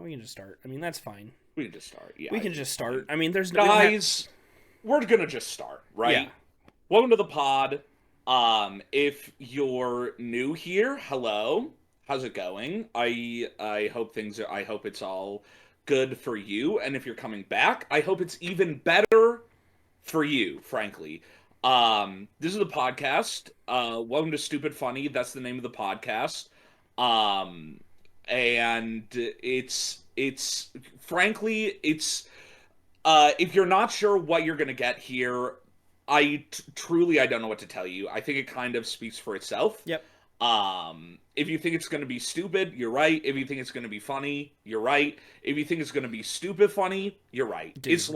we can just start. I mean, that's fine. We can just start. Yeah, We can just start. I mean, there's guys. We're gonna just start, right? Yeah. Welcome to the pod. If you're new here, hello. How's it going? I hope I hope it's all good for you. And if you're coming back, I hope it's even better for you, frankly. This is the podcast. Welcome to Stupid Funny. That's the name of the podcast. And it's frankly, it's if you're not sure what you're gonna get here, truly I don't know what to tell you. I think it kind of speaks for itself. Yep. If you think it's gonna be stupid, you're right. If you think it's gonna be funny, you're right. If you think it's gonna be stupid funny, you're right. Dude. It's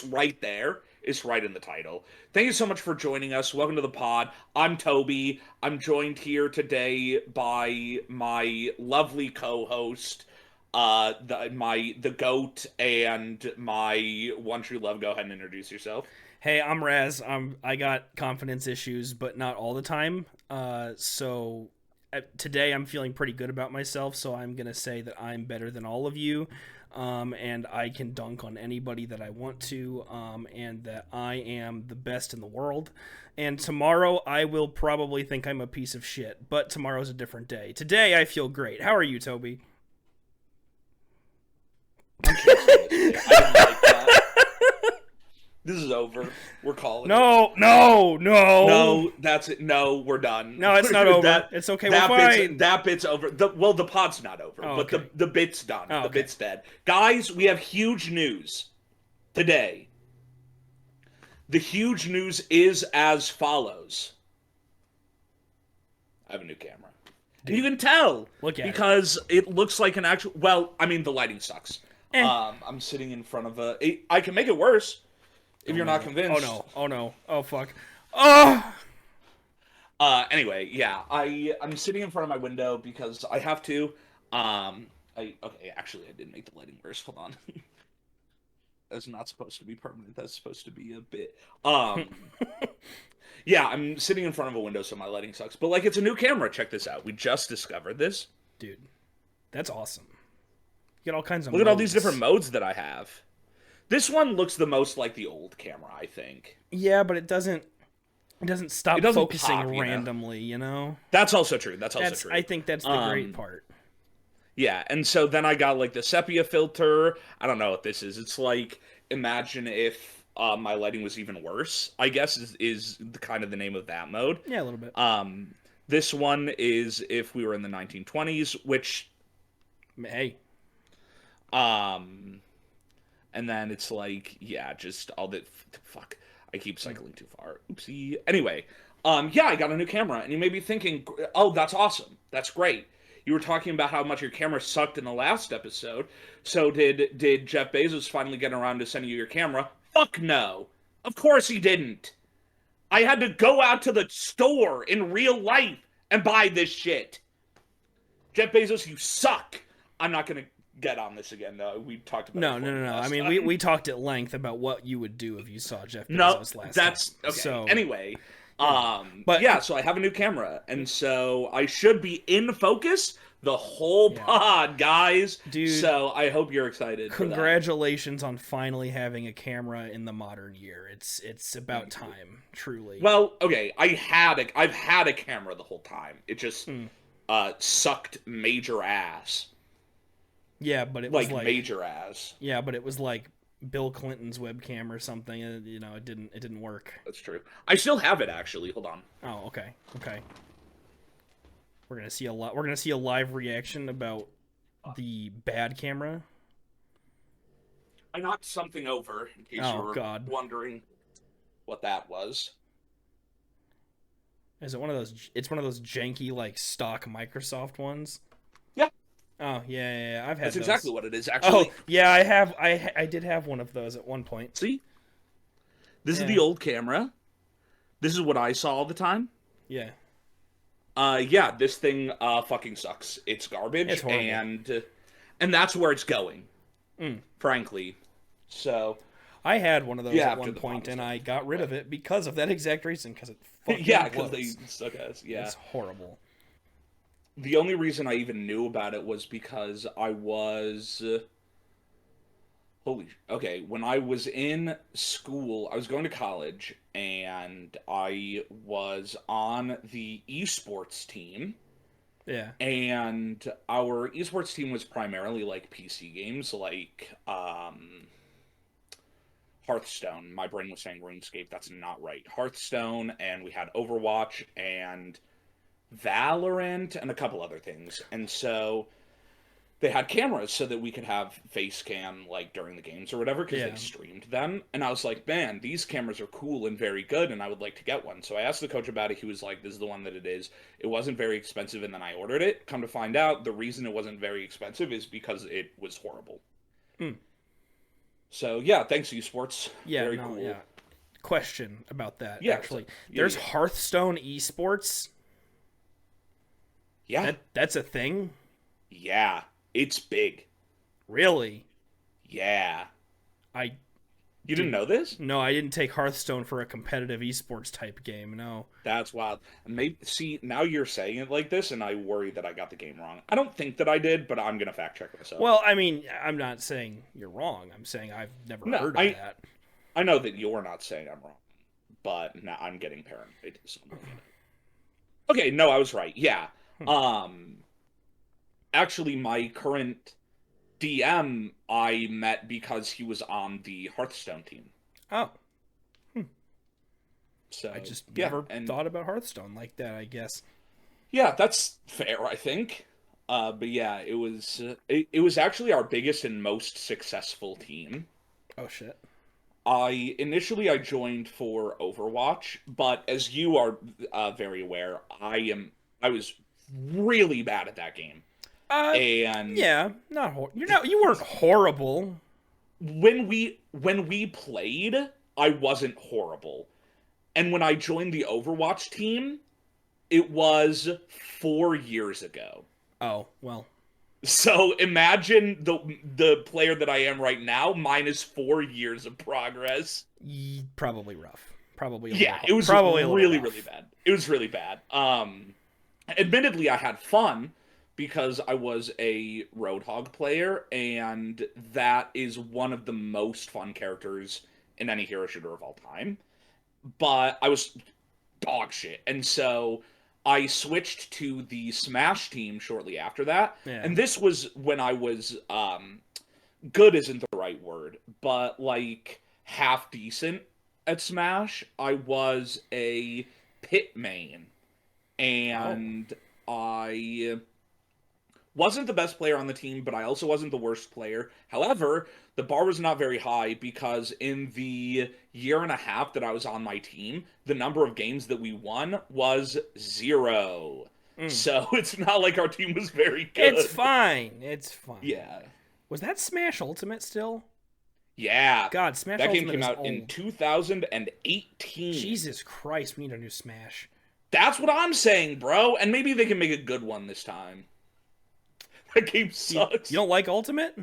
right there. It's right in the title. Thank you so much for joining us. Welcome to the pod. I'm Toby. I'm joined here today by my lovely co-host, the goat and my one true love. Go ahead and introduce yourself. Hey, I'm Raz. I got confidence issues, but not all the time. So today I'm feeling pretty good about myself, so I'm gonna say that I'm better than all of you. And I can dunk on anybody that I want to, and that I am the best in the world. And tomorrow I will probably think I'm a piece of shit, but tomorrow's a different day. Today I feel great. How are you, Toby? I didn't like that. This is over. We're calling No, that's it. No, we're done. No, it's not over. It's okay. We're fine. That bit's over. The pod's not over, but okay. the bit's done. Oh, the bit's dead. Guys, we have huge news today. The huge news is as follows. I have a new camera. And you can tell. Look at because it looks like an actual... Well, I mean, the lighting sucks. Eh. I'm sitting in front of I can make it worse. If you're not convinced. Oh no. Oh fuck. Oh! Anyway, yeah. I'm sitting in front of my window because I have to. Okay, actually I didn't make the lighting worse. Hold on. That's not supposed to be permanent. That's supposed to be a bit. Yeah, I'm sitting in front of a window, so my lighting sucks. But like, it's a new camera. Check this out. We just discovered this. Dude, that's awesome. You get all kinds of Look modes. at all these different modes that I have. This one looks the most like the old camera, I think. Yeah, but it doesn't stop focusing pop, randomly, you know? That's also true. That's true. I think that's the great part. Yeah, and so then I got like the sepia filter. I don't know what this is. It's like, imagine if my lighting was even worse, I guess is kind of the name of that mode. Yeah, a little bit. This one is if we were in the 1920s, which... Hey. And then it's like, yeah, just all the... Fuck. I keep cycling too far. Oopsie. Anyway, yeah, I got a new camera, and you may be thinking, oh, that's awesome. That's great. You were talking about how much your camera sucked in the last episode. So did Jeff Bezos finally get around to sending you your camera? Fuck no. Of course he didn't. I had to go out to the store in real life and buy this shit. Jeff Bezos, you suck. I'm not going to get on this again, though. We talked about No. I mean, we talked at length about what you would do if you saw Jeff Bezos last time. Okay. So, anyway, but yeah, so I have a new camera, and so I should be in focus the whole pod, guys. Dude, so I hope you're excited. Congratulations on finally having a camera in the modern year. It's about time, truly. Well, okay, I've had a camera the whole time. It just sucked major ass. Yeah, but it was like major ass. Yeah, but it was like Bill Clinton's webcam or something. You know, it didn't work. That's true. I still have it, actually. Hold on. Oh, okay. We're gonna see a live reaction about the bad camera. I knocked something over in case you were wondering what that was. Is it one of those? It's one of those janky like stock Microsoft ones. Yeah. Oh yeah. I've had. That's those. exactly what it is. Actually. Oh yeah, I have. I did have one of those at one point. See, this is the old camera. This is what I saw all the time. Yeah. Yeah. This thing fucking sucks. It's garbage. It's horrible. And that's where it's going. Frankly. So. I had one of those at one point, and I got rid of it because of that exact reason. Because it fucking because they suck ass. Yeah. It's horrible. the only reason I even knew about it was because I was okay, when I was in school, I was going to college and I was on the esports team. Yeah. And our esports team was primarily like PC games, like Hearthstone. My brain was saying RuneScape. That's not right. Hearthstone, and we had Overwatch and Valorant and a couple other things. And so they had cameras so that we could have face cam like during the games or whatever because they Yeah. streamed them. And I was like, man, these cameras are cool and very good, and I would like to get one. So I asked the coach about it. He was like, this is the one that it is. It wasn't very expensive, and then I ordered it. Come to find out, the reason it wasn't very expensive is because it was horrible. Hmm. So yeah, thanks esports. Yeah, Very no, cool. yeah. Question about that, Yeah, actually. yeah, There's yeah. Hearthstone esports. Yeah, That's a thing? yeah. It's big. Really? Yeah. I You didn't didn't know this? No, I didn't take Hearthstone for a competitive esports type game, no. That's wild. Maybe see now you're saying it like this, and I worry that I got the game wrong. I don't think that I did, but I'm gonna fact check myself. Well, I mean, I'm not saying you're wrong. I'm saying I've never No, heard of that. I know that you're not saying I'm wrong, but now I'm getting paranoid. So I'm looking at it. Okay, no, I was right. Yeah. Hmm. Um, actually, my current DM I met because he was on the Hearthstone team. Oh, So I just yeah, never and thought about Hearthstone like that, I guess. yeah, that's fair, I think. But yeah, it was actually our biggest and most successful team. Oh, shit. I joined for Overwatch, but as you are very aware, I was really bad at that game. Uh, And yeah, you weren't horrible. when we played, I wasn't horrible. And when I joined the Overwatch team, it was 4 years ago. Oh, well, So imagine the player that I am right now minus 4 years of progress. probably rough. Yeah, it was Probably a little really, really rough. bad. It was really bad. Admittedly, I had fun because I was a Roadhog player, and that is one of the most fun characters in any hero shooter of all time. But I was dog shit, and so I switched to the Smash team shortly after that. Yeah. And this was when I was good isn't the right word, but like half decent at Smash. I was a pit main, Oh. and I wasn't the best player on the team, but I also wasn't the worst player. However, the bar was not very high because in the year and a half that I was on my team, the number of games that we won was 0. Mm. So it's not like our team was very It's good. fine. It's fine. Yeah. Was that Smash Ultimate still? Yeah. God, Smash That game Ultimate came is out in old. 2018. Jesus Christ, we need a new Smash. That's what I'm saying, bro. And maybe they can make a good one this time. That game sucks. You don't like Ultimate?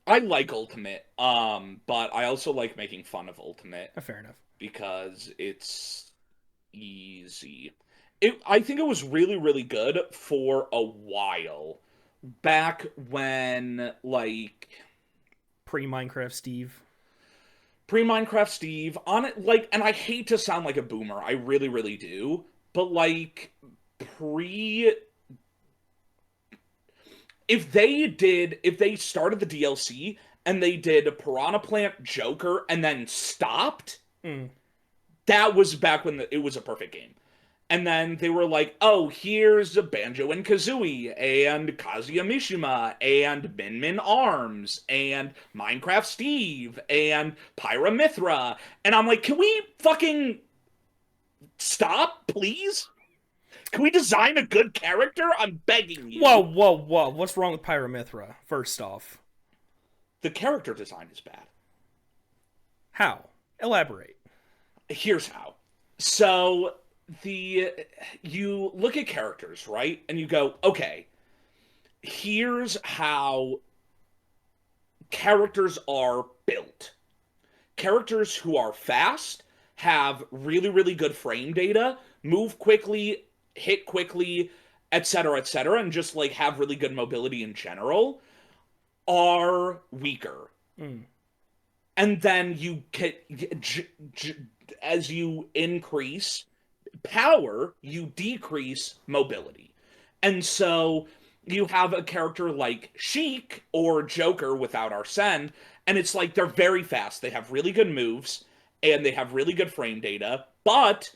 I like Ultimate, but I also like making fun of Ultimate Fair enough. because it's easy. I think it was really, really good for a while. Back when, like, Pre-Minecraft Steve. pre-Minecraft Steve, on it, like, and I hate to sound like a boomer, I really, really do, but, like, pre if they started the DLC and they did Piranha Plant Joker and then stopped, Mm. that was back when it was a perfect game. And then they were like, oh, here's a Banjo and Kazooie, and Kazuya Mishima, and Min Min Arms, and Minecraft Steve, and Pyramithra. And I'm like, can we fucking stop, please? Can we design a good character? I'm begging you. Whoa, whoa, whoa. What's wrong with Pyramithra, first off? The character design is bad. How? Elaborate. Here's how. So you look at characters, right? And you go, okay, here's how characters are built. Characters who are fast, have really, really good frame data, move quickly, hit quickly, etc., and just like have really good mobility in general, are weaker. Mm. And then you get, as you increase power, you decrease mobility. And so you have a character like Sheik or Joker without Arsene, and it's like they're very fast. They have really good moves and they have really good frame data, but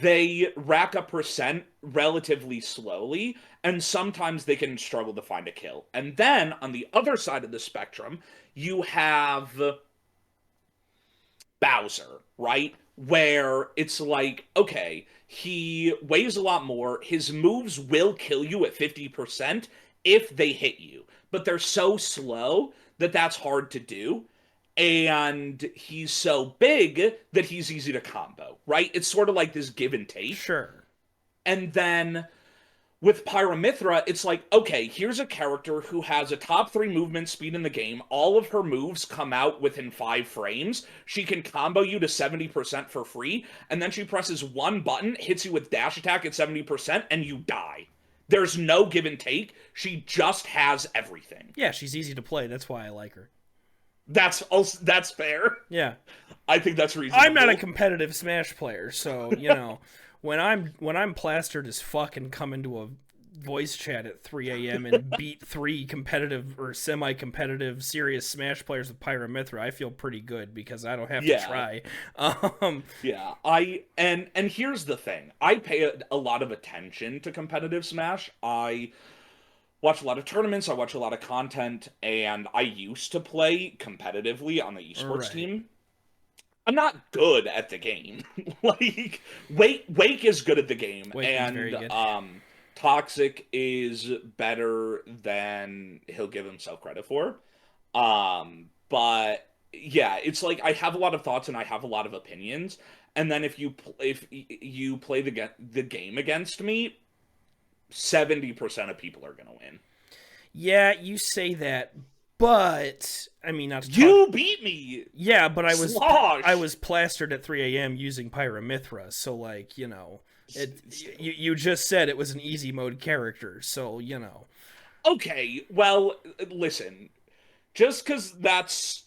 they rack up percent relatively slowly, and sometimes they can struggle to find a kill. And then on the other side of the spectrum, you have Bowser, right? Where it's like, okay, he weighs a lot more. His moves will kill you at 50% if they hit you, but they're so slow that that's hard to do. And he's so big that he's easy to combo, right? It's sort of like this give and take. Sure. And then with Pyramithra, it's like, okay, here's a character who has a top 3 movement speed in the game. All of her moves come out within 5 frames. She can combo you to 70% for free, and then she presses one button, hits you with dash attack at 70%, and you die. There's no give and take. She just has everything. Yeah, she's easy to play. That's why I like her. That's fair. Yeah. I think that's reasonable. I'm not a competitive Smash player, so, you know, when I'm plastered as fuck and come into a voice chat at 3 a.m. and beat 3 competitive or semi-competitive serious Smash players with Pyramithra, I feel pretty good because I don't have to try. Yeah, and here's the thing. I pay a lot of attention to competitive Smash. I watch a lot of tournaments, I watch a lot of content, and I used to play competitively on the esports team. I'm not good at the game. Like, Wake is good at the game, and Toxic is better than he'll give himself credit for. But yeah, it's like I have a lot of thoughts and I have a lot of opinions, and then if you play the game against me, 70% of people are gonna win. Yeah, you say that, but I mean, not to you beat me. Yeah, but Slosh. I was plastered at 3 a.m. using Pyramithra, so like, you know, you just said it was an easy mode character, so you know. Okay, well, listen, just because that's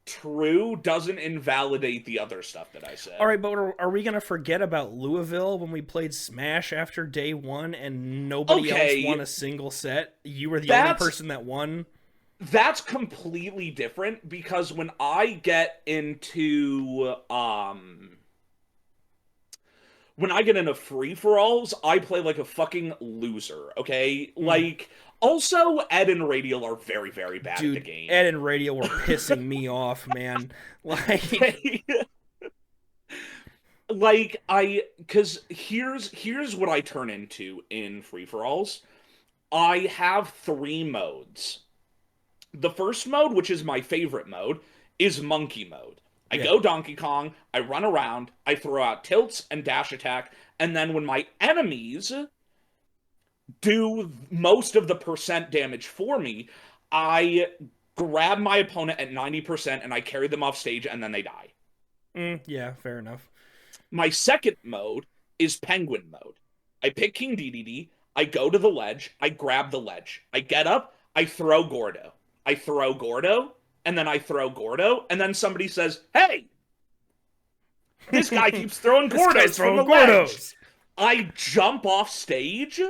true doesn't invalidate the other stuff that I said. All right, but are we gonna forget about Louisville when we played Smash after day 1 and nobody else won a single set? You were the only person that won. That's completely different because when I get into free-for-alls, I play like a fucking loser, okay? Like, also, Ed and Radial are very, very bad at the game. Ed and Radial were pissing me off, man. Like, because here's what I turn into in free-for-alls. I have 3 modes. The first mode, which is my favorite mode, is monkey mode. I go Donkey Kong, I run around, I throw out tilts and dash attack, and then when my enemies do most of the percent damage for me, I grab my opponent at 90% and I carry them off stage and then they die. Yeah, fair enough. My second mode is penguin mode. I pick King Dedede, I go to the ledge, I grab the ledge, I get up, I throw Gordo. I throw Gordo, and then I throw Gordo, and then somebody says, "Hey, this guy keeps throwing Gordos from the ledge." I jump off stage,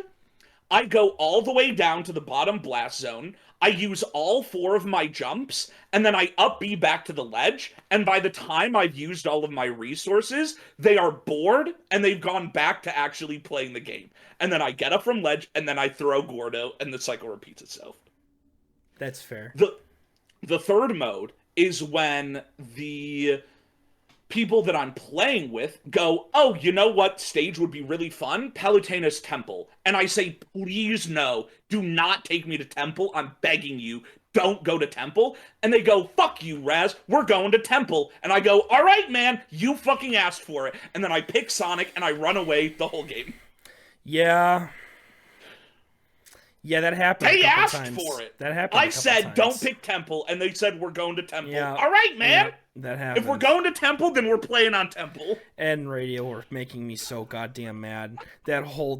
I go all the way down to the bottom blast zone, I use all 4 of my jumps, and then I up B back to the ledge, and by the time I've used all of my resources, they are bored, and they've gone back to actually playing the game. And then I get up from ledge, and then I throw Gordo, and the cycle repeats itself. That's fair. The third mode is when the people that I'm playing with go, "Oh, you know what stage would be really fun? Palutena's Temple." And I say, "Please no, do not take me to Temple. I'm begging you, don't go to Temple." And they go, "Fuck you, Raz, we're going to Temple." And I go, "All right, man, you fucking asked for it." And then I pick Sonic and I run away the whole game. Yeah. Yeah, that happened. They a couple asked times. for it. That happened. I said, don't pick Temple, and they said, we're going to Temple. Yeah. All right, man. Yeah, that happened. If we're going to Temple, then we're playing on Temple. Ed and Radio were making me so goddamn mad. That whole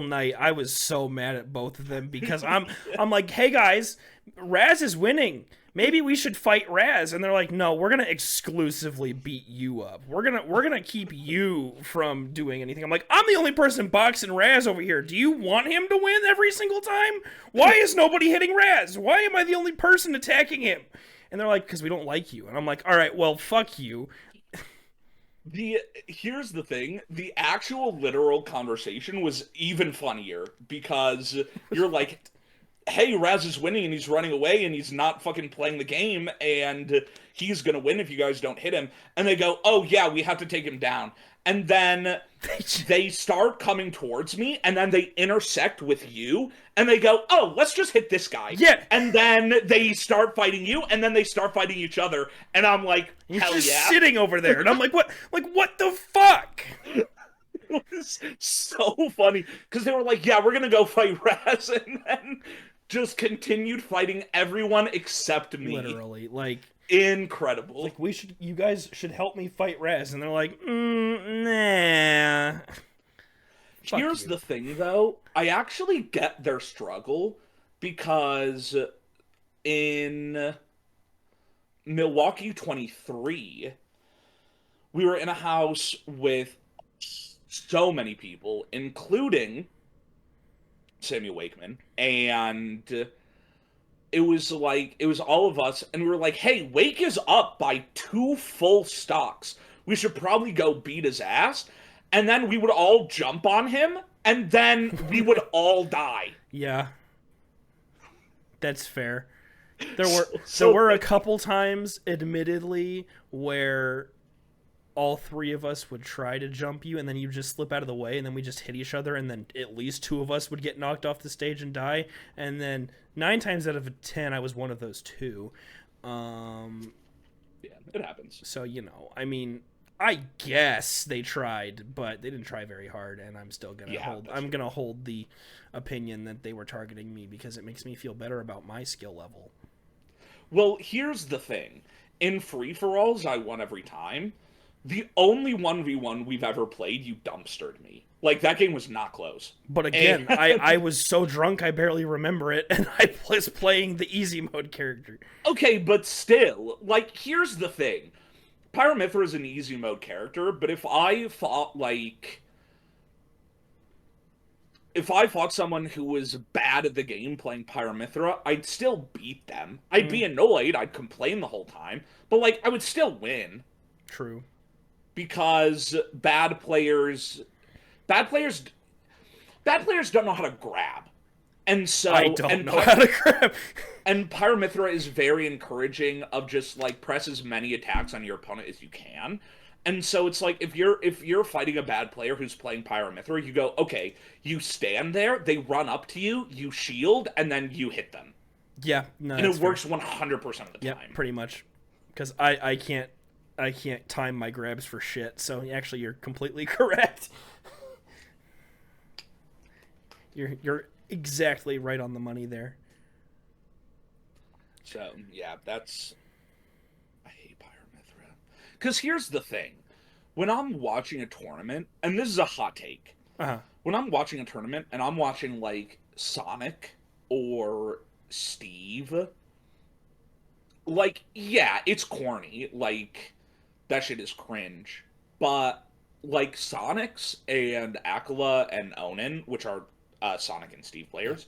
night, I was so mad at both of them because I'm like, hey guys, Raz is winning. Maybe we should fight Raz, and they're like, no, we're gonna exclusively beat you up. We're gonna keep you from doing anything. I'm like, I'm the only person boxing Raz over here. Do you want him to win every single time? Why is nobody hitting Raz? Why am I the only person attacking him? And they're like, because we don't like you. And I'm like, all right, well, fuck you. Here's the thing. The actual literal conversation was even funnier because you're like, hey, Raz is winning and he's running away and he's not fucking playing the game and he's gonna win if you guys don't hit him. And they go, oh yeah, we have to take him down. And then they start coming towards me and then they intersect with you and they go, oh, let's just hit this guy. Yeah. And then they start fighting you and then they start fighting each other. And I'm like, hell You're just yeah. sitting over there. And I'm like, what? Like, what the fuck? It was so funny because they were like, yeah, we're gonna go fight Raz, and then just continued fighting everyone except me. Literally, like, incredible. like you guys should help me fight Raz, and they're like, nah. Here's the thing, though. I actually get their struggle because in Milwaukee 23, we were in a house with so many people, including Sammy Wakeman, and it was all of us, and we were like, hey, Wake is up by 2 full stocks. We should probably go beat his ass. And then we would all jump on him, and then we would all die. Yeah. That's fair. There were a couple times, admittedly, where all 3 of us would try to jump you, and then you just slip out of the way, and then we just hit each other, and then at least 2 of us would get knocked off the stage and die. And then 9 times out of 10, I was one of those 2. Yeah, it happens. So, you know, I mean, I guess they tried, but they didn't try very hard, and I'm still gonna hold the opinion that they were targeting me because it makes me feel better about my skill level. Well, here's the thing. In free-for-alls, I won every time. The only 1v1 we've ever played, you dumpstered me. Like, that game was not close. But again, I was so drunk I barely remember it, and I was playing the easy mode character. Okay, but still, like, here's the thing. Pyramithra is an easy mode character, but if I fought someone who was bad at the game playing Pyramithra, I'd still beat them. I'd be annoyed, I'd complain the whole time, but, like, I would still win. True. Because bad players don't know how to grab. And so I don't know how to grab. And Pyramithra is very encouraging of just like press as many attacks on your opponent as you can. And so it's like if you're fighting a bad player who's playing Pyramithra, you go, okay, you stand there, they run up to you, you shield, and then you hit them. Yeah, no, and it works 100% of the time. Yeah, pretty much. Because I can't time my grabs for shit. So actually, you're completely correct. You're exactly right on the money there. So yeah, I hate Pyramithra. Because here's the thing, when I'm watching a tournament, and this is a hot take, when I'm watching a tournament and I'm watching like Sonic or Steve, like, yeah, it's corny, like that shit is cringe, but like Sonics and Akala and Onin, which are Sonic and Steve players,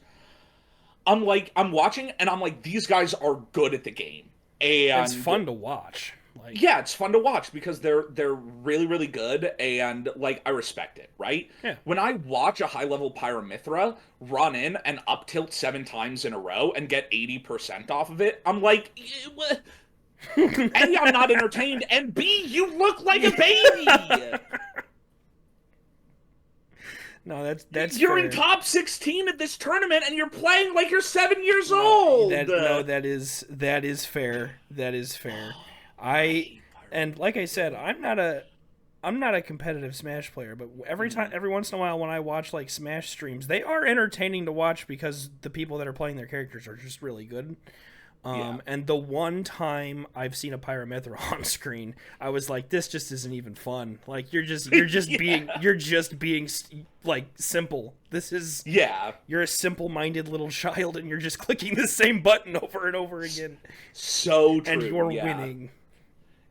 I'm watching and I'm like, these guys are good at the game, and it's fun to watch. Like, yeah, it's fun to watch because they're really, really good, and like I respect it, right? Yeah. When I watch a high level Pyramithra run in and up tilt 7 times in a row and get 80% off of it, I'm like, A, I'm not entertained, and B, you look like a baby. No, that's you're fair. in top 16 at this tournament, and you're playing like you're 7 years old. That is fair. That is fair. And like I said, I'm not a I'm not a competitive Smash player, but every once in a while when I watch like Smash streams, they are entertaining to watch because the people that are playing their characters are just really good. And the one time I've seen a Pyramithra on screen, I was like, this just isn't even fun. Like you're just being like simple. This is you're a simple-minded little child and you're just clicking the same button over and over again. So true. And you're winning.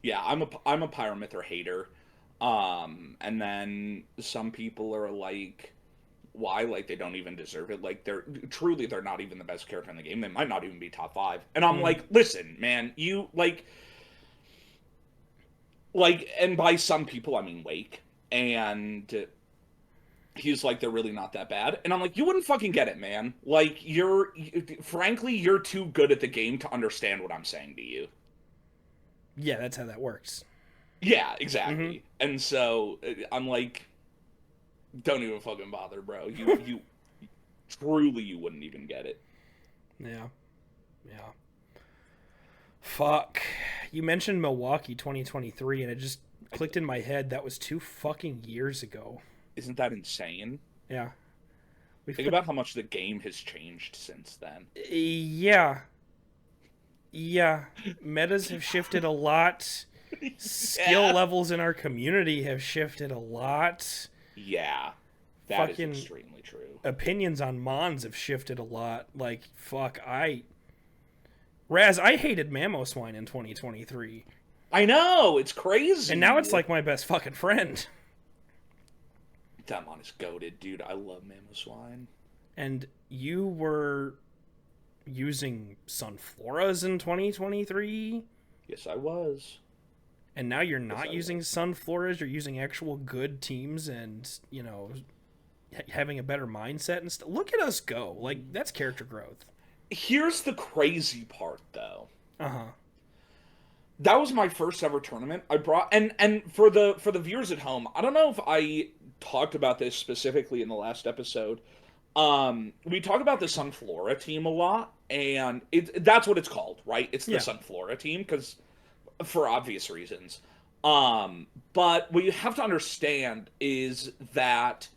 Yeah, I'm a Pyramithra hater. And then some people are like, why? Like, they don't even deserve it. Like, they're not even the best character in the game. They might not even be top 5. And I'm like, listen, man, you like, and by some people I mean Wake, and he's like, they're really not that bad. And I'm like, you wouldn't fucking get it, man. Like, frankly, you're too good at the game to understand what I'm saying to you. Yeah, that's how that works. Yeah, exactly. And so I'm like, don't even fucking bother, bro. You truly, you wouldn't even get it. Yeah. Fuck. You mentioned Milwaukee 2023, and it just clicked in my head. That was 2 fucking years ago. Isn't that insane? Yeah. Think about how much the game has changed since then. Yeah. Metas have shifted a lot. Skill levels in our community have shifted a lot. Yeah, that is extremely true. Opinions on Mons have shifted a lot. Like, fuck, Raz, I hated Mamoswine in 2023. I know, it's crazy. And now it's like my best fucking friend. That mon is goated, dude. I love Mamoswine. And you were using Sunfloras in 2023? Yes, I was. And now you're not using Sunfloras, you're using actual good teams and, you know, having a better mindset and stuff. Look at us go. Like, that's character growth. Here's the crazy part, though. Uh-huh. That was my first ever tournament. I brought and for the viewers at home, I don't know if I talked about this specifically in the last episode. We talk about the Sunflora team a lot, and that's what it's called, right? It's the Sunflora team, because for obvious reasons. But what you have to understand is that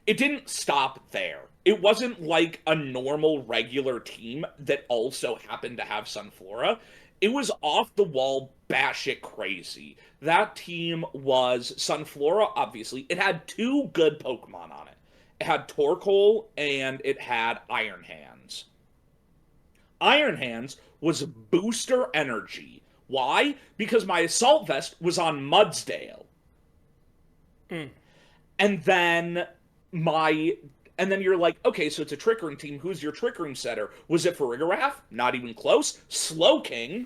it didn't stop there. It wasn't like a normal, regular team that also happened to have Sunflora. It was off the wall, batshit crazy. That team was Sunflora, obviously. It had 2 good Pokemon on it. It had Torkoal and it had Iron Hands. Iron Hands was booster energy. Why? Because my Assault Vest was on Mudsdale. And then you're like, okay, so it's a Trick Room team. Who's your Trick Room setter? Was it Farigiraf? Not even close. Slowking.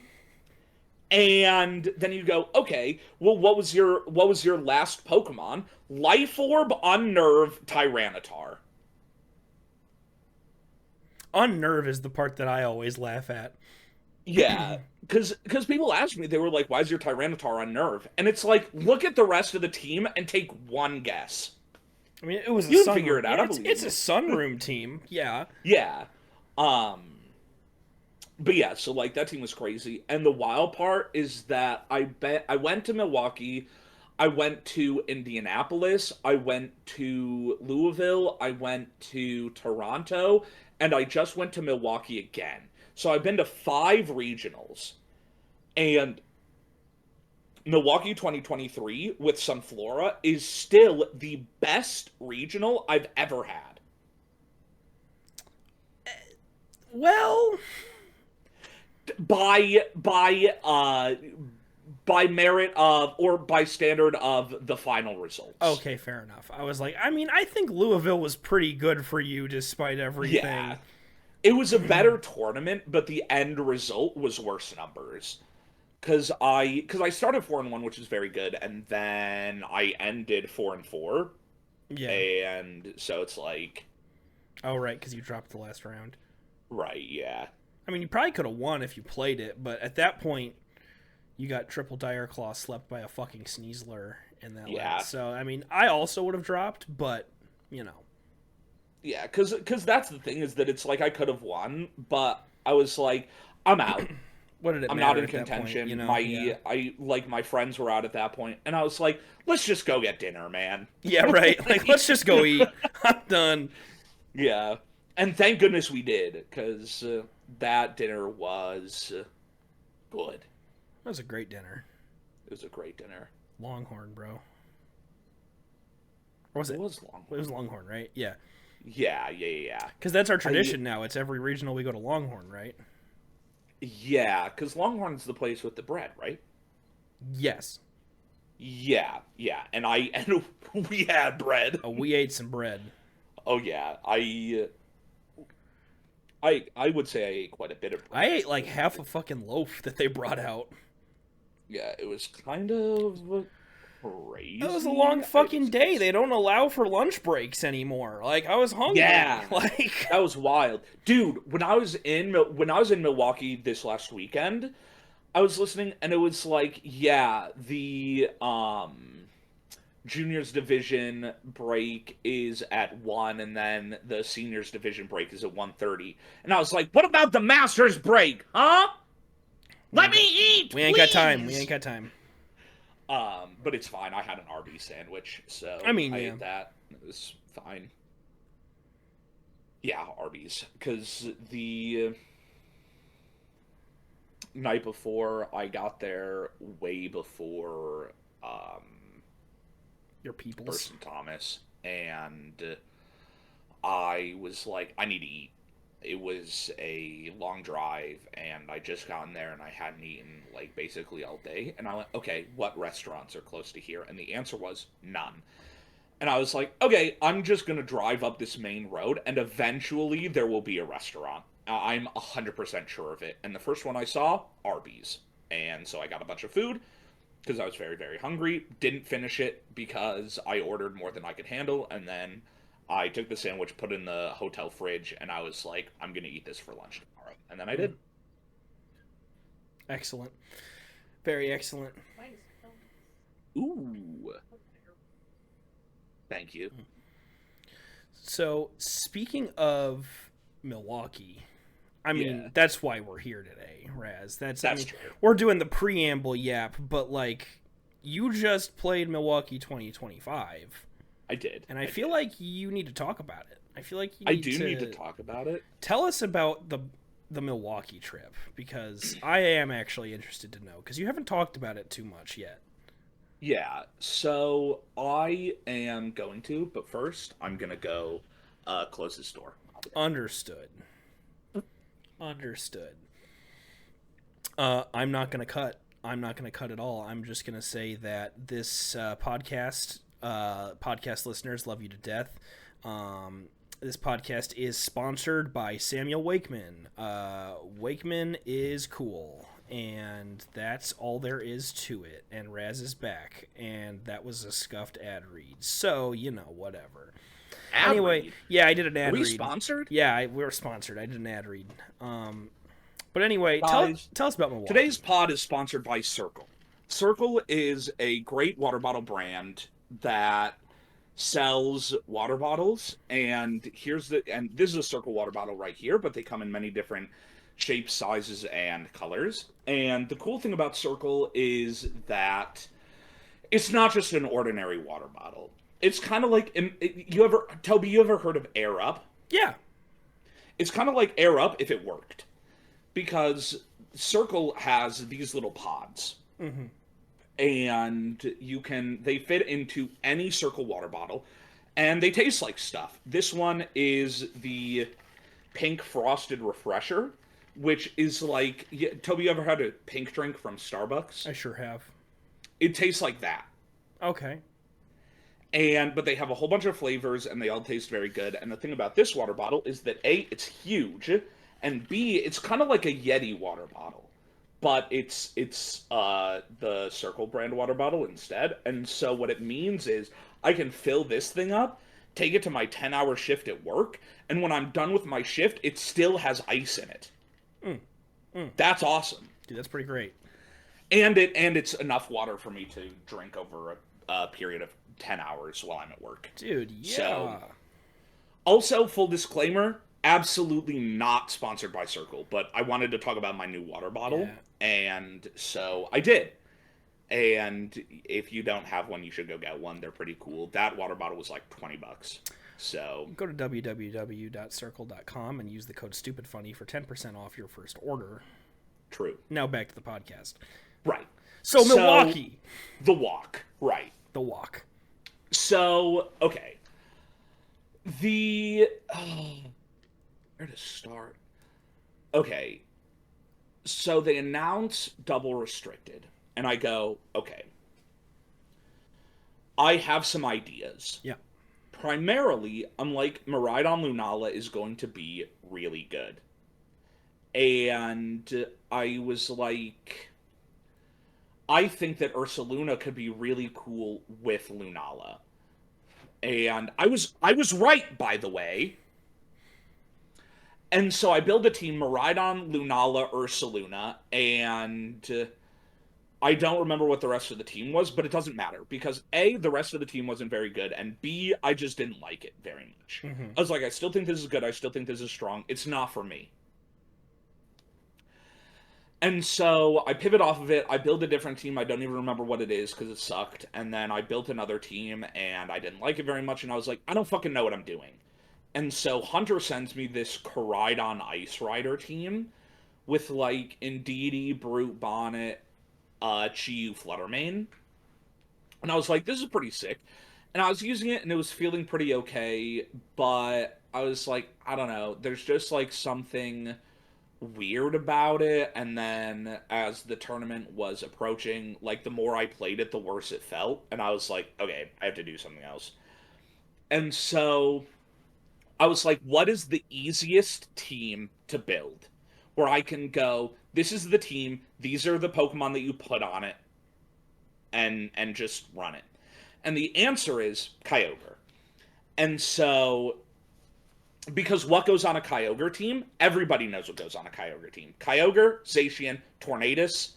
And then you go, okay, well, what was your last Pokemon? Life Orb, Unnerve, Tyranitar. Unnerve is the part that I always laugh at. Yeah, because people asked me, they were like, why is your Tyranitar Unnerve? And it's like, look at the rest of the team and take one guess. I mean, it was you can figure it out. It's a Sunroom team. Yeah. Yeah. But yeah, so like that team was crazy. And the wild part is that I went to Milwaukee, I went to Indianapolis, I went to Louisville, I went to Toronto, and I just went to Milwaukee again. So I've been to 5 regionals. And Milwaukee 2023 with Sunflora is still the best regional I've ever had. Well, by merit of, or by standard of, the final results. Okay, fair enough. I was like, I mean, I think Louisville was pretty good for you despite everything. Yeah. It was a better tournament, but the end result was worse numbers. Because I started 4-1, which is very good, and then I ended 4-4. Yeah. And so it's like... Oh, right, because you dropped the last round. Right, yeah. I mean, you probably could have won if you played it, but at that point, you got triple Dire Claw slept by a fucking Sneasler in that lane. So, I mean, I also would have dropped, but, you know. Yeah, because that's the thing, is that it's like I could have won, but I was like, I'm out. What did it I'm matter not in at that point? contention. You know, yeah. My friends were out at that point, and I was like, let's just go get dinner, man. Yeah, right. Like, let's just go eat. I'm done. Yeah, and thank goodness we did, because that dinner was good. That was a great dinner. It was a great dinner. Longhorn, bro. Or was It it? was It Longhorn. was Longhorn, right? Yeah. Yeah. Because that's our tradition now. It's every regional we go to Longhorn, right? Yeah, because Longhorn's the place with the bread, right? Yes. Yeah, and we had bread. Oh, we ate some bread. Oh yeah, I would say I ate quite a bit of I bread. ate like half a fucking loaf that they brought out. Yeah, it was kind of crazy. That was a long fucking day. They don't allow for lunch breaks anymore. Like, I was hungry. Yeah, Like, that was wild, dude. When I was in Milwaukee this last weekend, I was listening, and it was like, yeah, the juniors division break is at 1, and then the seniors division break is at 1:30. And I was like, what about the masters break, huh? Let me eat, we ain't please! got time. We ain't got time. But it's fine. I had an Arby's sandwich, so I mean, I yeah. ate that. It was fine. Yeah, Arby's, because the night before I got there, way before Your peoples. Burson Thomas, and I was like, I need to eat. It was a long drive, and I just gotten there, and I hadn't eaten like basically all day. And I went, okay, what restaurants are close to here? And the answer was none. And I was like, okay, I'm just gonna drive up this main road, and eventually there will be a restaurant. I'm 100% sure of it. And the first one I saw, Arby's. And so I got a bunch of food because I was very, very hungry. Didn't finish it because I ordered more than I could handle, and then I took the sandwich, put it in the hotel fridge, and I was like, I'm gonna eat this for lunch tomorrow. And then I did. Excellent. Very excellent. Ooh. Thank you. So, speaking of Milwaukee, I mean, Yeah. that's why we're here today, Raz. That's true. We're doing the preamble yap, but like, you just played Milwaukee 2025. I did. And I feel like you need to talk about it. I feel like you I need do need to talk about it. Tell us about the Milwaukee trip, because I am actually interested to know, because you haven't talked about it too much yet. Yeah, so I am going to, but first I'm gonna go close this door. Understood. Understood. I'm not gonna cut. I'm not gonna cut at all. I'm just gonna say that this podcast listeners love you to death. This podcast is sponsored by Samuel Wakeman. Wakeman is cool, and that's all there is to it. And Raz is back, and that was a scuffed ad read. So, whatever. Anyway, read? Yeah, I did an ad Are we read. sponsored? Yeah, we were sponsored. I did an ad read. But anyway, Guys, tell us about Milwaukee. Today's pod is sponsored by Circle. Circle is a great water bottle brand that sells water bottles, and this is a Circle water bottle right here, but they come in many different shapes, sizes, and colors. And the cool thing about Circle is that it's not just an ordinary water bottle. It's kind of like, Toby, you ever heard of Air Up? Yeah. It's kind of like Air Up if it worked, because Circle has these little pods. Mm-hmm. And they fit into any Circle water bottle, and they taste like stuff. This one is the pink frosted refresher, which is like, Toby, you ever had a pink drink from Starbucks? I sure have. It tastes like that. Okay. But they have a whole bunch of flavors, and they all taste very good. And the thing about this water bottle is that A, it's huge, and B, it's kind of like a Yeti water bottle. But it's the Circle brand water bottle instead. And so what it means is I can fill this thing up, take it to my 10-hour shift at work, and when I'm done with my shift, it still has ice in it. That's awesome. Dude, that's pretty great. And it's enough water for me to drink over a period of 10 hours while I'm at work. Dude, yeah. So, also, full disclaimer, absolutely not sponsored by Circle, but I wanted to talk about my new water bottle, Yeah. and so I did. And if you don't have one, you should go get one. They're pretty cool. That water bottle was like $20. So Go to www.circle.com and use the code StupidFunny for 10% off your first order. true. Now back to the podcast. Right. So Milwaukee. The walk. Right. The walk. So, okay. Where to start? Okay. So they announce double restricted. And I go, okay. I have some ideas. Yeah. Primarily, I'm like, Miraidon Lunala is going to be really good. And I was like, I think that Ursaluna could be really cool with Lunala. And I was right, by the way. And so I build a team, Miraidon, Lunala, Ursaluna, and I don't remember what the rest of the team was, but it doesn't matter because A, the rest of the team wasn't very good, and B, I just didn't like it very much. Mm-hmm. I was like, I still think this is good, I still think this is strong. It's not for me. And so I pivot off of it. I build a different team. I don't even remember what it is because it sucked. And then I built another team and I didn't like it very much. And I was like, I don't fucking know what I'm doing. And so Hunter sends me this Koraidon Ice Rider team with like Indeedee, Brute Bonnet, Chiyu Fluttermane. And I was like, this is pretty sick. And I was using it and it was feeling pretty okay. But I was like, I don't know. There's just like something weird about it. And then as the tournament was approaching, like the more I played it, the worse it felt. And I was like, okay, I have to do something else. And so I was like, what is the easiest team to build? Where I can go, this is the team, these are the Pokemon that you put on it, and just run it. And the answer is Kyogre. And so because what goes on a Kyogre team, everybody knows what goes on a Kyogre team. Kyogre, Zacian, Tornadus,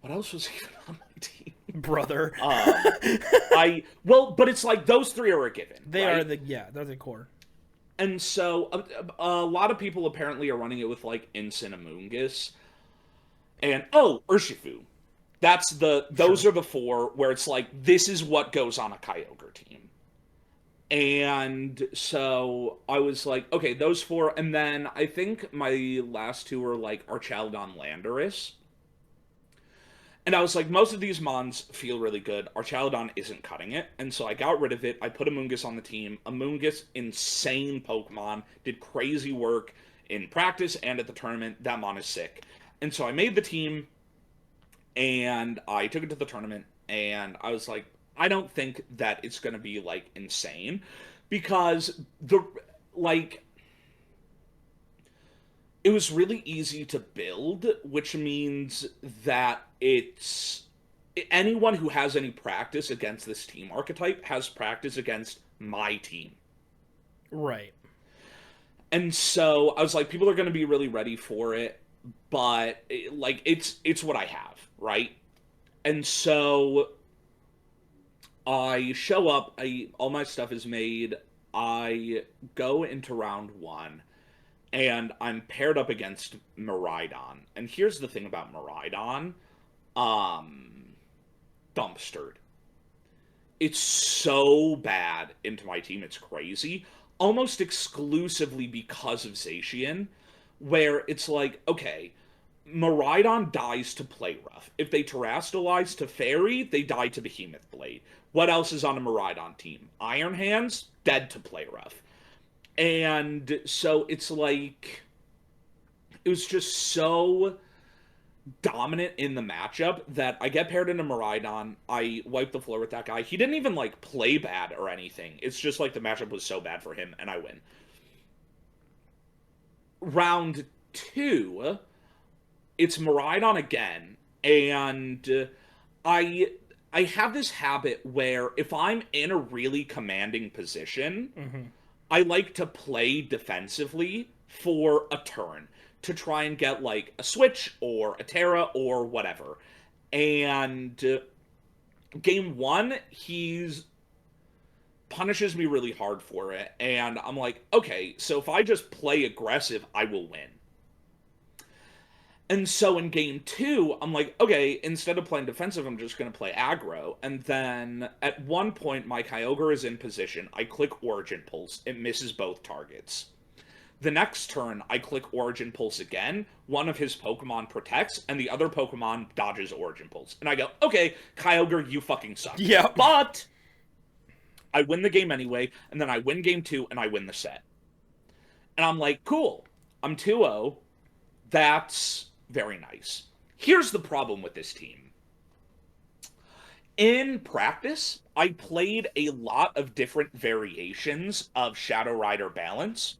what else was even on my team? Brother. But it's like those three are a given. They right? are they're the core. And so a lot of people apparently are running it with like Incinemoongus and Urshifu. Those are the four where it's like this is what goes on a Kyogre team. And so I was like, okay, those four, and then I think my last two were like Archaludon, Landorus. And I was like, most of these mons feel really good. Archaludon isn't cutting it. And so I got rid of it. I put Amoonguss on the team. Amoonguss, insane Pokemon. Did crazy work in practice and at the tournament. That mon is sick. And so I made the team. And I took it to the tournament. And I was like, I don't think that it's going to be, like, insane. Because, it was really easy to build, which means that anyone who has any practice against this team archetype has practice against my team. Right. And so I was like, people are going to be really ready for it, but it's what I have, right? And so I show up, all my stuff is made, I go into round one, and I'm paired up against Miraidon. And here's the thing about Miraidon. Dumpstered. It's so bad into my team, it's crazy. Almost exclusively because of Zacian, where it's like, okay, Miraidon dies to Play Rough. If they Terrastalize to Fairy, they die to Behemoth Blade. What else is on a Miraidon team? Iron Hands, dead to Play Rough. And so it's like, it was just so dominant in the matchup that I get paired into Miraidon. I wipe the floor with that guy. He didn't even like play bad or anything. It's just like the matchup was so bad for him and I win. Round two, it's Miraidon again, and I have this habit where if I'm in a really commanding position, I like to play defensively for a turn to try and get like a switch or a Terra or whatever. And game one, he's punishes me really hard for it. And I'm like, okay, so if I just play aggressive, I will win. And so in game two, I'm like, okay, instead of playing defensive, I'm just going to play aggro. And then at one point, my Kyogre is in position. I click Origin Pulse. It misses both targets. The next turn, I click Origin Pulse again. One of his Pokemon protects, and the other Pokemon dodges Origin Pulse. And I go, okay, Kyogre, you fucking suck. Yep. But I win the game anyway, and then I win game two, and I win the set. And I'm like, cool. I'm 2-0. That's very nice. Here's the problem with this team. In practice, I played a lot of different variations of Shadow Rider balance,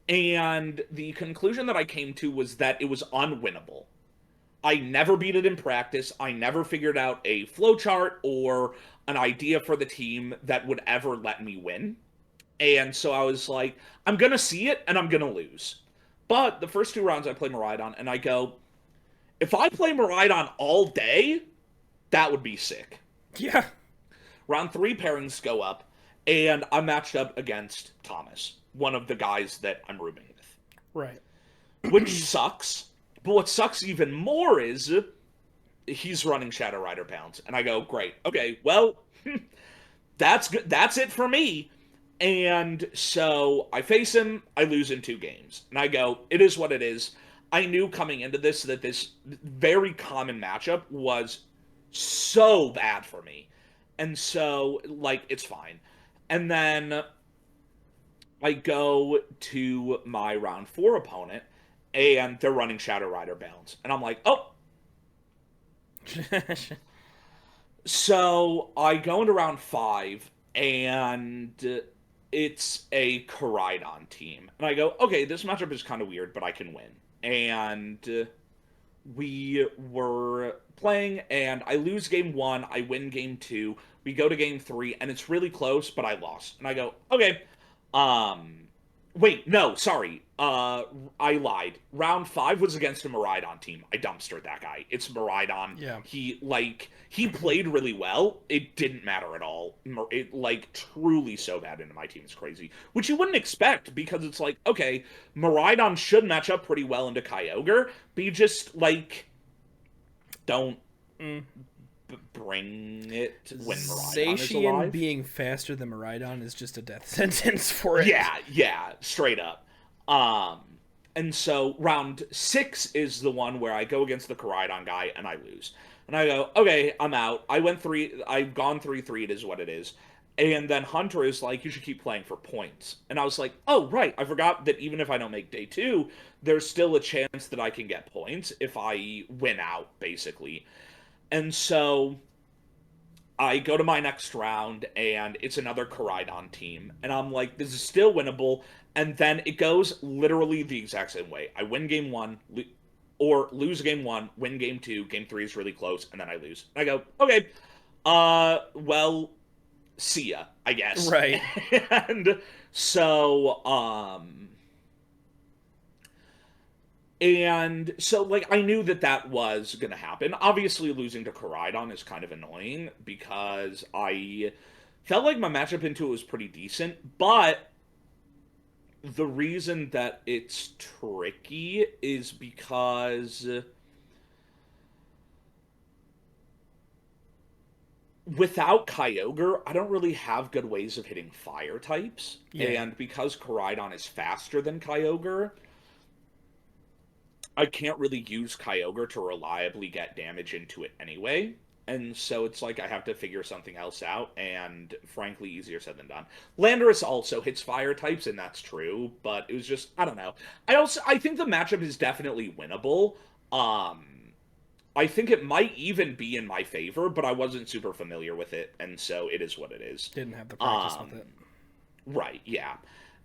and the conclusion that I came to was that it was unwinnable. I never beat it in practice. I never figured out a flowchart or an idea for the team that would ever let me win. And so I was like, I'm going to see it and I'm going to lose. But the first two rounds I play Miraidon, and I go, if I play Miraidon all day, that would be sick. Yeah. Round three pairings go up, and I'm matched up against Thomas, one of the guys that I'm rooming with. Right. Which sucks. But what sucks even more is he's running Shadow Rider Bounce. And I go, great. Okay, well, that's good. That's it for me. And so I face him, I lose in 2 games. And I go, it is what it is. I knew coming into this that this very common matchup was so bad for me. And so, like, it's fine. And then I go to my round 4 opponent, and they're running Shadow Rider Bounce. And I'm like, oh. So I go into round 5, and it's a Koraidon team. And I go, okay, this matchup is kind of weird, but I can win. And we were playing, and I lose game 1, I win game 2, we go to game 3, and it's really close, but I lost. And I go, okay, wait, no, sorry, I lied. Round 5 was against a Miraidon team. I dumpstered that guy. It's Miraidon. Yeah. He played really well. It didn't matter at all. It, like, truly so bad into my team. It's crazy. Which you wouldn't expect, because it's like, okay, Miraidon should match up pretty well into Kyogre, but you just, like, don't bring it when Miraidon is alive. Being faster than Miraidon is just a death sentence for it. Yeah, straight up. And so round 6 is the one where I go against the Koraidon guy and I lose. And I go, okay, I'm out. I've gone 3-3, it is what it is. And then Hunter is like, you should keep playing for points. And I was like, oh, right, I forgot that even if I don't make day 2, there's still a chance that I can get points if I win out, basically. And so I go to my next round, and it's another Koraidon team. And I'm like, this is still winnable. And then it goes literally the exact same way. I win game 1, or lose game 1, win game 2, game 3 is really close, and then I lose. And I go, okay, well, see ya, I guess. Right. And so, like, I knew that was gonna happen. Obviously, losing to Koraidon is kind of annoying, because I felt like my matchup into it was pretty decent, but the reason that it's tricky is because without Kyogre, I don't really have good ways of hitting fire types. Yeah. And because Koraidon is faster than Kyogre, I can't really use Kyogre to reliably get damage into it anyway. And so it's like I have to figure something else out, and frankly, easier said than done. Landorus also hits fire types, and that's true, but it was just, I don't know. I think the matchup is definitely winnable. I think it might even be in my favor, but I wasn't super familiar with it, and so it is what it is. Didn't have the practice with it. Right, yeah.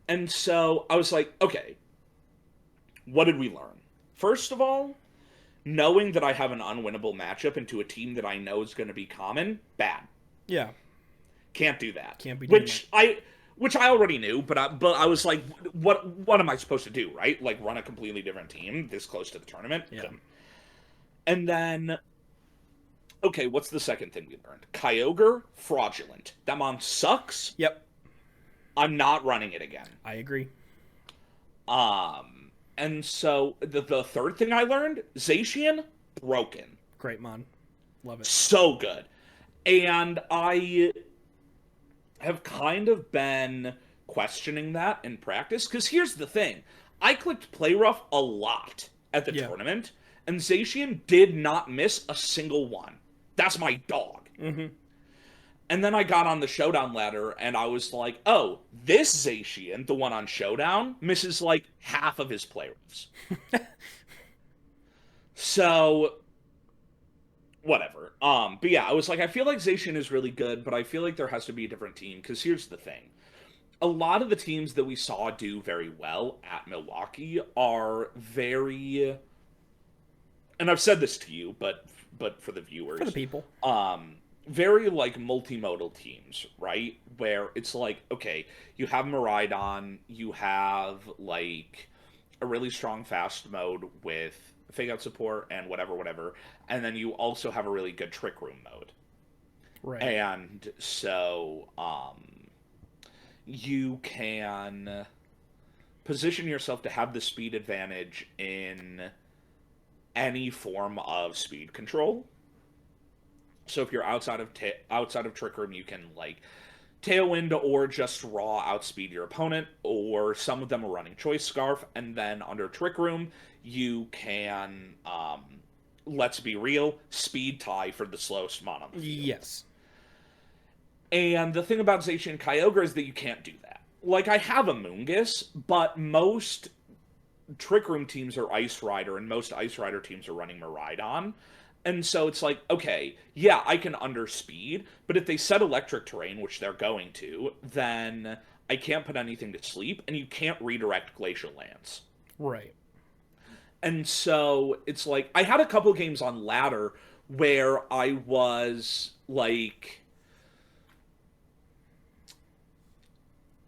And so I was like, okay, what did we learn? First of all, knowing that I have an unwinnable matchup into a team that I know is going to be common, bad. Yeah. Can't do that. Can't be doing that. Which I already knew, but I was like, what am I supposed to do, right? Like, run a completely different team this close to the tournament? Yeah. And then, okay, what's the second thing we learned? Kyogre, fraudulent. That mon sucks. Yep. I'm not running it again. I agree. And so the third thing I learned, Zacian, broken. Great mon. Love it. So good. And I have kind of been questioning that in practice, because here's the thing. I clicked play rough a lot at the tournament, and Zacian did not miss a single one. That's my dog. Mm-hmm. And then I got on the Showdown ladder, and I was like, oh, this Zacian, the one on Showdown, misses like half of his play roughs. So, whatever. But yeah, I was like, I feel like Zacian is really good, but I feel like there has to be a different team, because here's the thing. A lot of the teams that we saw do very well at Milwaukee are very, and I've said this to you, but for the viewers, For the people. very like multimodal teams, right? Where it's like, okay, you have Miraidon, you have like a really strong fast mode with fake out support and whatever, and then you also have a really good trick room mode. Right. And so you can position yourself to have the speed advantage in any form of speed control. So if you're outside of Trick Room, you can like Tailwind or just raw outspeed your opponent, or some of them are running Choice Scarf, and then under Trick Room, you can, let's be real, speed tie for the slowest mon on the field. Yes. And the thing about Zacian Kyogre is that you can't do that. Like, I have a Moongus, but most Trick Room teams are Ice Rider, and most Ice Rider teams are running Miraidon. And so it's like, okay, yeah, I can underspeed, but if they set electric terrain, which they're going to, then I can't put anything to sleep, and you can't redirect Glacial Lance. Right. And so it's like, I had a couple games on ladder where I was like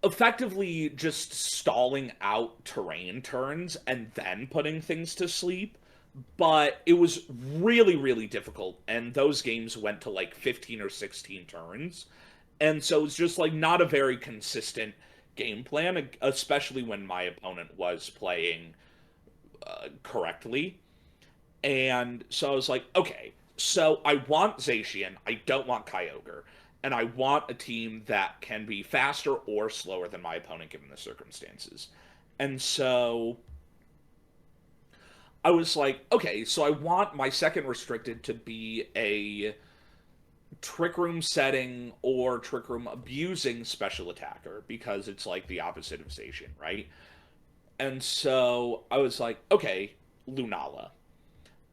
effectively just stalling out terrain turns and then putting things to sleep. But it was really, really difficult, and those games went to like 15 or 16 turns. And so it's just like not a very consistent game plan, especially when my opponent was playing correctly. And so I was like, okay, so I want Zacian, I don't want Kyogre, and I want a team that can be faster or slower than my opponent given the circumstances. And so I was like, okay, so I want my second restricted to be a Trick Room setting or Trick Room abusing special attacker, because it's like the opposite of Zacian, right? And so I was like, okay, Lunala.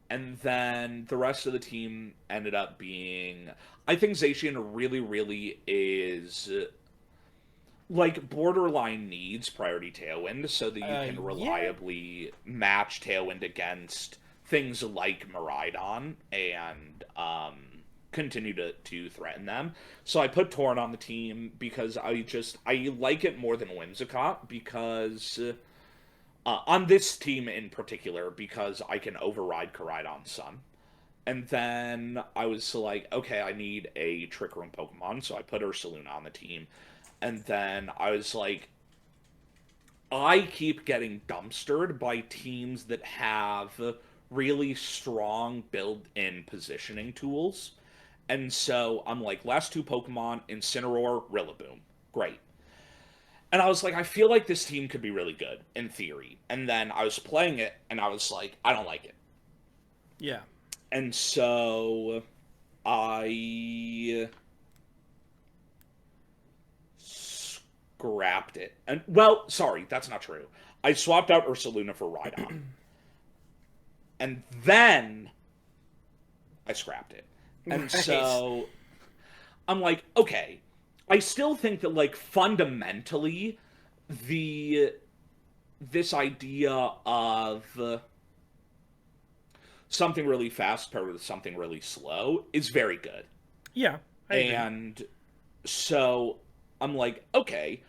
And then the rest of the team ended up being, I think Zacian really, really is like borderline needs priority Tailwind so that you can reliably match Tailwind against things like Miraidon and continue to threaten them. So I put Torn on the team because I like it more than Whimsicott, because on this team in particular, because I can override Koraidon's Sun. And then I was like, okay, I need a Trick Room Pokemon, so I put Ursaluna on the team. And then I was like, I keep getting dumpstered by teams that have really strong build-in positioning tools. And so I'm like, last two Pokemon, Incineroar, Rillaboom. Great. And I was like, I feel like this team could be really good, in theory. And then I was playing it, and I was like, I don't like it. Yeah. And so I scrapped it. And, well, sorry, that's not true. I swapped out Ursaluna for Rhydon. And then I scrapped it. And Right. so I'm like, okay, I still think that, like, fundamentally, this idea of something really fast paired with something really slow is very good. Yeah, I agree. And so I'm like, okay,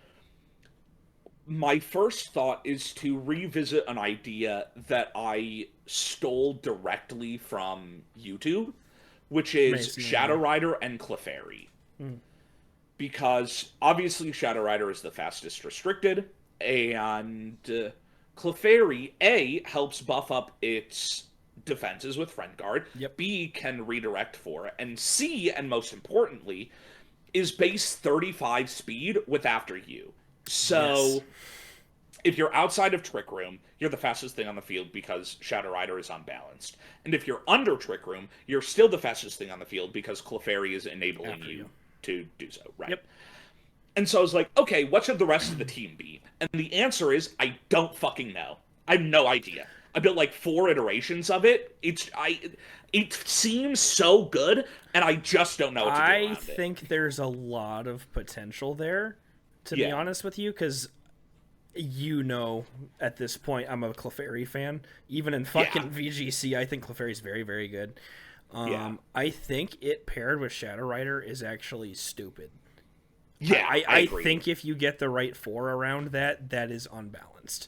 my first thought is to revisit an idea that I stole directly from YouTube, which is Amazing. Shadow Rider and Clefairy. because obviously Shadow Rider is the fastest restricted, and Clefairy, A, helps buff up its defenses with Friend Guard, Yep. B, can redirect for it, and C, and most importantly, is base 35 speed with After You. Yes. So if you're outside of Trick Room, you're the fastest thing on the field because Shadow Rider is unbalanced. And if you're under Trick Room, you're still the fastest thing on the field because Clefairy is enabling After you. to do so, right? Yep. And so I was like, okay, what should the rest of the team be? And the answer is, I don't fucking know. I have no idea. I built like 4 iterations of it. It seems so good, and I just don't know what to do around I think there's a lot of potential there, to be honest with you, because at this point, I'm a Clefairy fan. Even in fucking VGC, I think Clefairy's very, very good. I think it paired with Shadow Rider is actually stupid. Yeah, I think if you get the right 4 around that, that is unbalanced.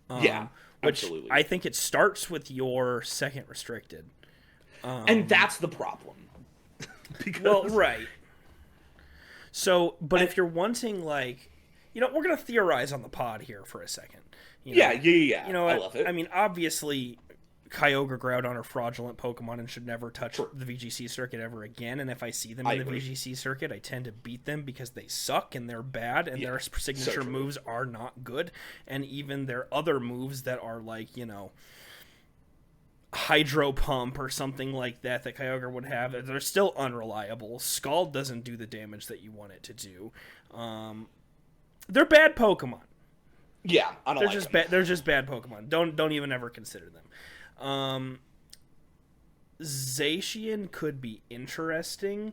Which absolutely. I think it starts with your second restricted. And that's the problem. Well, right. So, but if you're wanting, like, we're going to theorize on the pod here for a second. Yeah. I love it. I mean, obviously, Kyogre, Groudon are fraudulent Pokemon and should never touch the VGC circuit ever again. And if I see them in the VGC circuit, I tend to beat them because they suck and they're bad and their signature moves are not good. And even their other moves that are like, Hydro Pump or something like that Kyogre would have, they're still unreliable. Scald doesn't do the damage that you want it to do. They're bad Pokemon. Yeah, I don't like them. They're just bad Pokemon. Don't even ever consider them. Zacian could be interesting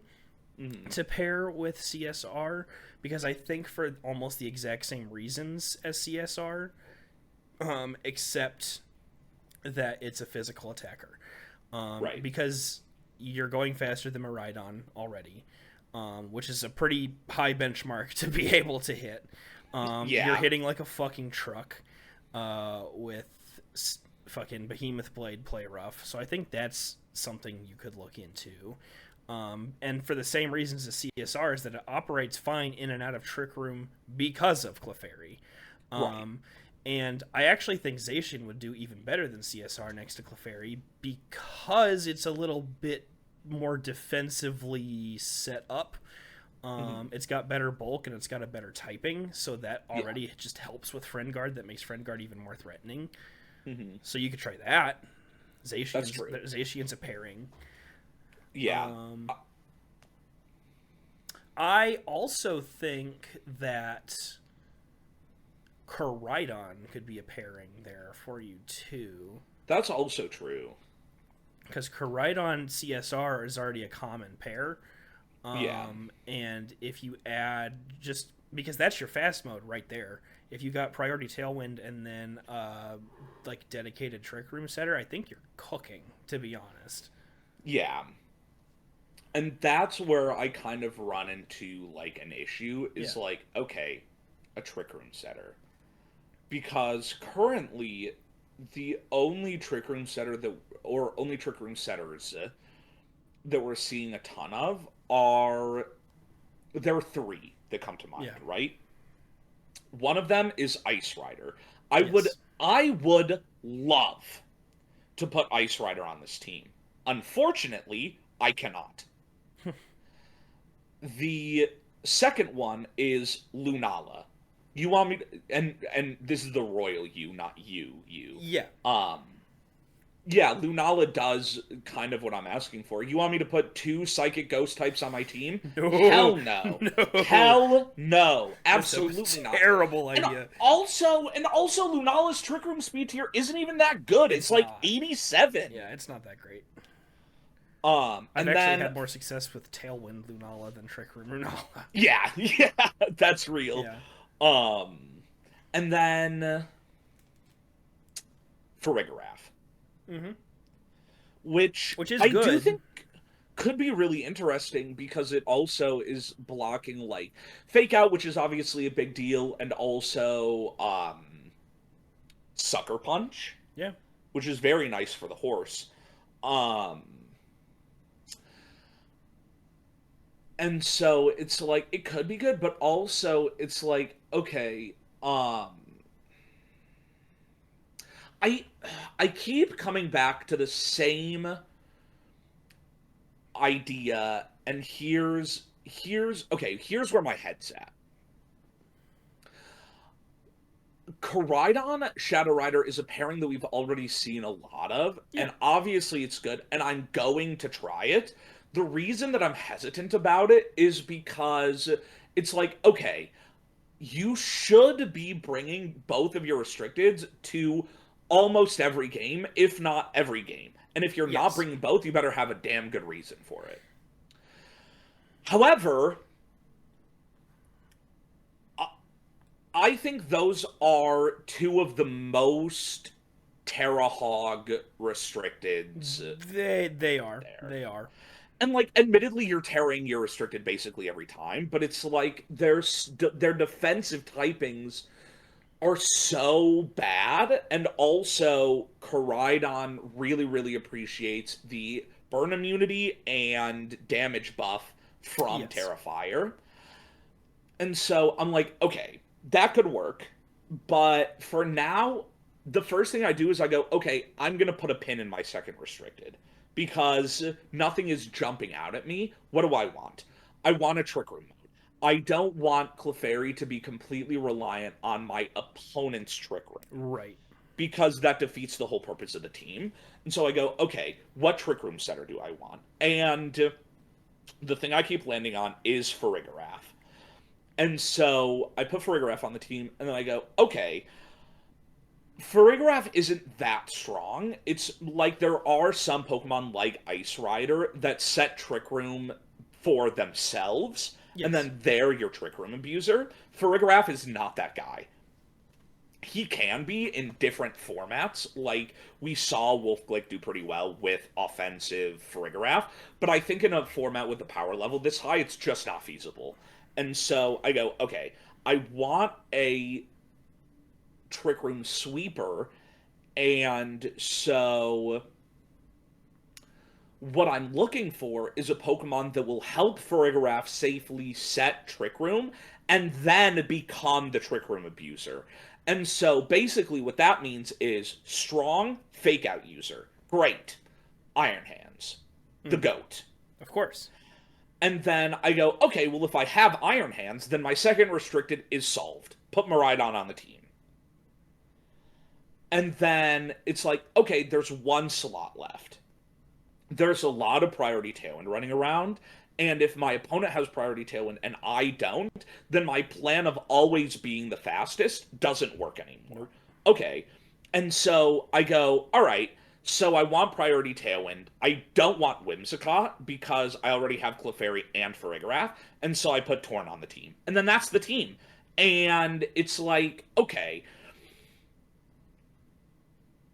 to pair with CSR because I think for almost the exact same reasons as CSR, except that it's a physical attacker. Right. Because you're going faster than Miraidon already, which is a pretty high benchmark to be able to hit. You're hitting like a fucking truck with fucking Behemoth Blade play rough. So I think that's something you could look into. And for the same reasons as CSR is that it operates fine in and out of Trick Room because of Clefairy. And I actually think Zacian would do even better than CSR next to Clefairy because it's a little bit more defensively set up. It's got better bulk and it's got a better typing, so that already just helps with Friend Guard. That makes Friend Guard even more threatening. So you could try that. Zacian's a pairing. Yeah. I also think that Koraidon could be a pairing there for you too. That's also true. Because Koraidon CSR is already a common pair. And if you add just because that's your fast mode right there. If you got Priority Tailwind and then like dedicated Trick Room setter, I think you're cooking, to be honest. Yeah. And that's where I kind of run into like an issue is like, okay, a Trick Room setter. Because currently the only Trick Room setter only Trick Room setters that we're seeing a ton of there are 3 that come to mind, right? One of them is Ice Rider. I would love to put Ice Rider on this team. Unfortunately, I cannot. The second one is Lunala. You want me to, and this is the royal you, not you. Yeah. Yeah, Lunala does kind of what I'm asking for. You want me to put 2 Psychic Ghost types on my team? No. Hell no. No. Hell no. Absolutely not. Terrible idea. And also Lunala's Trick Room speed tier isn't even that good. It's like 87. Yeah, it's not that great. I've actually had more success with Tailwind Lunala than Trick Room Lunala. Yeah, that's real. Yeah. And then Farigiraf. Which is I good. do think could be really interesting because it also is blocking like Fake Out, which is obviously a big deal, and also Sucker Punch. Yeah. Which is very nice for the horse. And so it's like it could be good, but also it's like okay, I I keep coming back to the same idea, and here's where my head's at. Koraidon Shadow Rider is a pairing that we've already seen a lot of, Yeah. and obviously it's good, and I'm going to try it. The reason that I'm hesitant about it is because it's like, okay, you should be bringing both of your restricteds to almost every game, if not every game. And if you're not Yes. bringing both, you better have a damn good reason for it. However, I think those are two of the most Terra Hog restricteds They are. there. They are. And like, admittedly, you're tearing your restricted basically every time, but it's like their defensive typings are so bad, and also Koraidon really, really appreciates the burn immunity and damage buff from Yes. Terrafire. And so I'm like, okay, that could work. But for now, the first thing I do is I go, okay, I'm going to put a pin in my second restricted because nothing is jumping out at me. What do I want? I want a Trick Room mode. I don't want Clefairy to be completely reliant on my opponent's Trick Room Right. because that defeats the whole purpose of the team. And so I go, okay, what Trick Room setter do I want? And the thing I keep landing on is Farigiraf. And so I put Farigiraf on the team, and then I go, okay, Farigiraf isn't that strong. It's like there are some Pokemon like Ice Rider that set Trick Room for themselves, and Yes. then they're your Trick Room abuser. Farigiraf is not that guy. He can be in different formats. Like we saw Wolfglick do pretty well with offensive Farigiraf, but I think in a format with a power level this high, it's just not feasible. And so I go, okay, I want a Trick Room sweeper, and so what I'm looking for is a Pokemon that will help Farigiraf safely set Trick Room and then become the Trick Room abuser. And so basically what that means is strong fake out user. Great. Iron Hands. The Mm-hmm. GOAT. Of course. And then I go, okay, well if I have Iron Hands, then my second restricted is solved. Put Miraidon on the team. And then it's like, okay, there's one slot left. There's a lot of priority Tailwind running around, and if my opponent has priority Tailwind and I don't, then my plan of always being the fastest doesn't work anymore. Okay. And so I go, all right, so I want priority Tailwind. I don't want Whimsicott because I already have Clefairy and Farigiraf, and so I put Torn on the team. And then that's the team. And it's like, okay,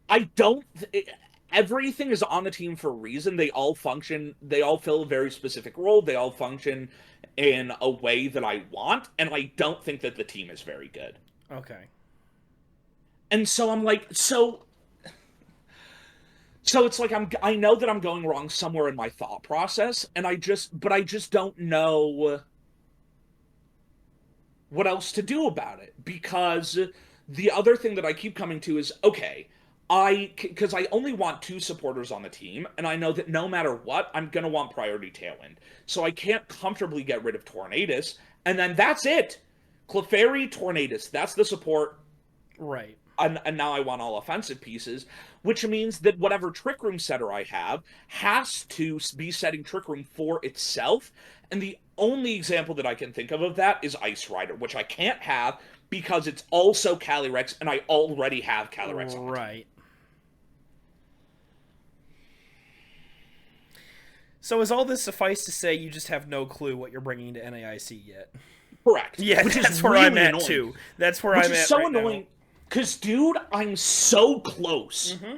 I don't. Everything is on the team for a reason. They all function. They all fill a very specific role. They all function in a way that I want, and I don't think that the team is very good. Okay. And so I'm like, so it's like I know that I'm going wrong somewhere in my thought process, and but I just don't know what else to do about it because the other thing that I keep coming to is okay, because I only want two supporters on the team, and I know that no matter what, I'm gonna want priority Tailwind, so I can't comfortably get rid of Tornadus, and then that's it. Clefairy, Tornadus, that's the support, Right. and now I want all offensive pieces, which means that whatever Trick Room setter I have has to be setting Trick Room for itself. And the only example that I can think of that is Ice Rider, which I can't have because it's also Calyrex, and I already have Calyrex on it. Right. So is all this suffice to say you just have no clue what you're bringing to NAIC yet? Correct. Yeah, which that's is where really I'm at annoying. too. That's where Which I'm is at so right annoying. Because, dude, I'm so close. Mm-hmm.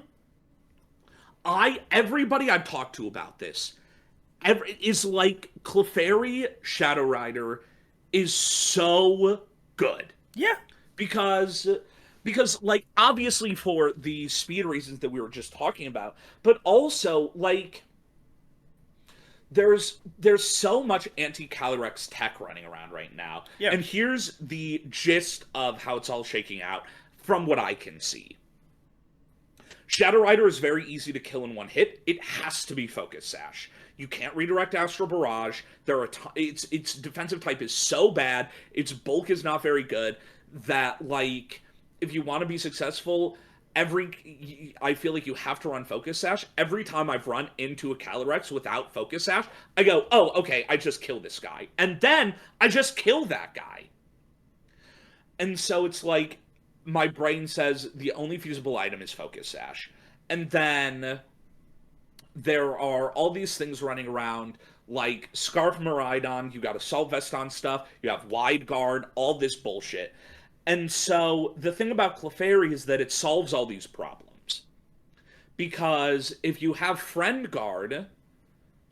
Everybody I've talked to about this is like Clefairy Shadow Rider is so good Yeah. because like obviously for the speed reasons that we were just talking about, but also like there's so much anti-Calyrex tech running around right now. Yeah. And here's the gist of how it's all shaking out from what I can see. Shadow Rider is very easy to kill in one hit. It has to be Focus Sash. You can't redirect Astral Barrage. Its defensive type is so bad. Its bulk is not very good that, like, if you want to be successful, I feel like you have to run Focus Sash. Every time I've run into a Calyrex without Focus Sash, I go, oh, okay, I just kill this guy. And then I just kill that guy. And so it's like, my brain says the only feasible item is Focus Sash. And then there are all these things running around, like Scarf Miraidon, you got Assault Vest on stuff, you have Wide Guard, all this bullshit. And so the thing about Clefairy is that it solves all these problems. Because if you have Friend Guard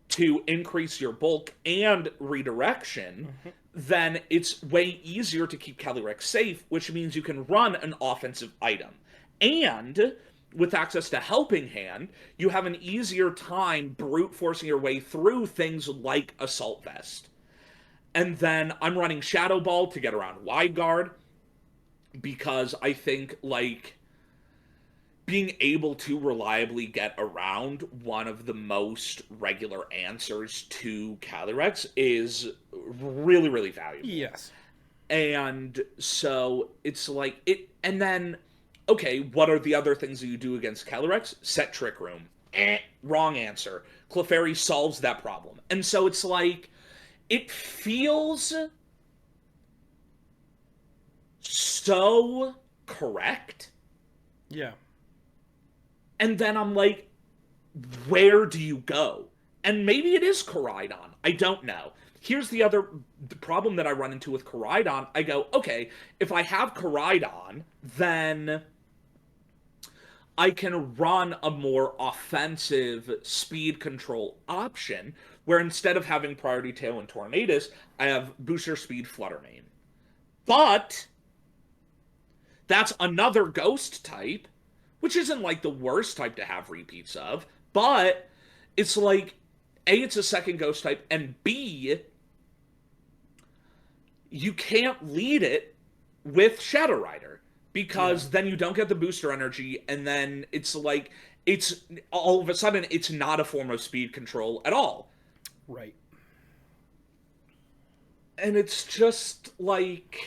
to increase your bulk and redirection, then it's way easier to keep Calyrex safe, which means you can run an offensive item. And with access to Helping Hand, you have an easier time brute forcing your way through things like Assault Vest. And then I'm running Shadow Ball to get around Wide Guard, because I think, like, being able to reliably get around one of the most regular answers to Calyrex is really, really valuable. Yes. And so it's like it, and then, okay, what are the other things that you do against Calyrex? Set Trick Room. Wrong answer. Clefairy solves that problem. And so it's like, it feels so correct. Yeah. And then I'm like, where do you go? And maybe it is Koraidon. I don't know. Here's the problem that I run into with Koraidon. I go, okay, if I have Koraidon, then I can run a more offensive speed control option, where instead of having Priority Tail and Tornadus, I have Booster Speed Fluttermane. But that's another ghost type, which isn't like the worst type to have repeats of, but it's like, A, it's a second ghost type, and B, you can't lead it with Shadow Rider, because then you don't get the booster energy, and then it's like, it's all of a sudden, it's not a form of speed control at all. Right. And it's just like,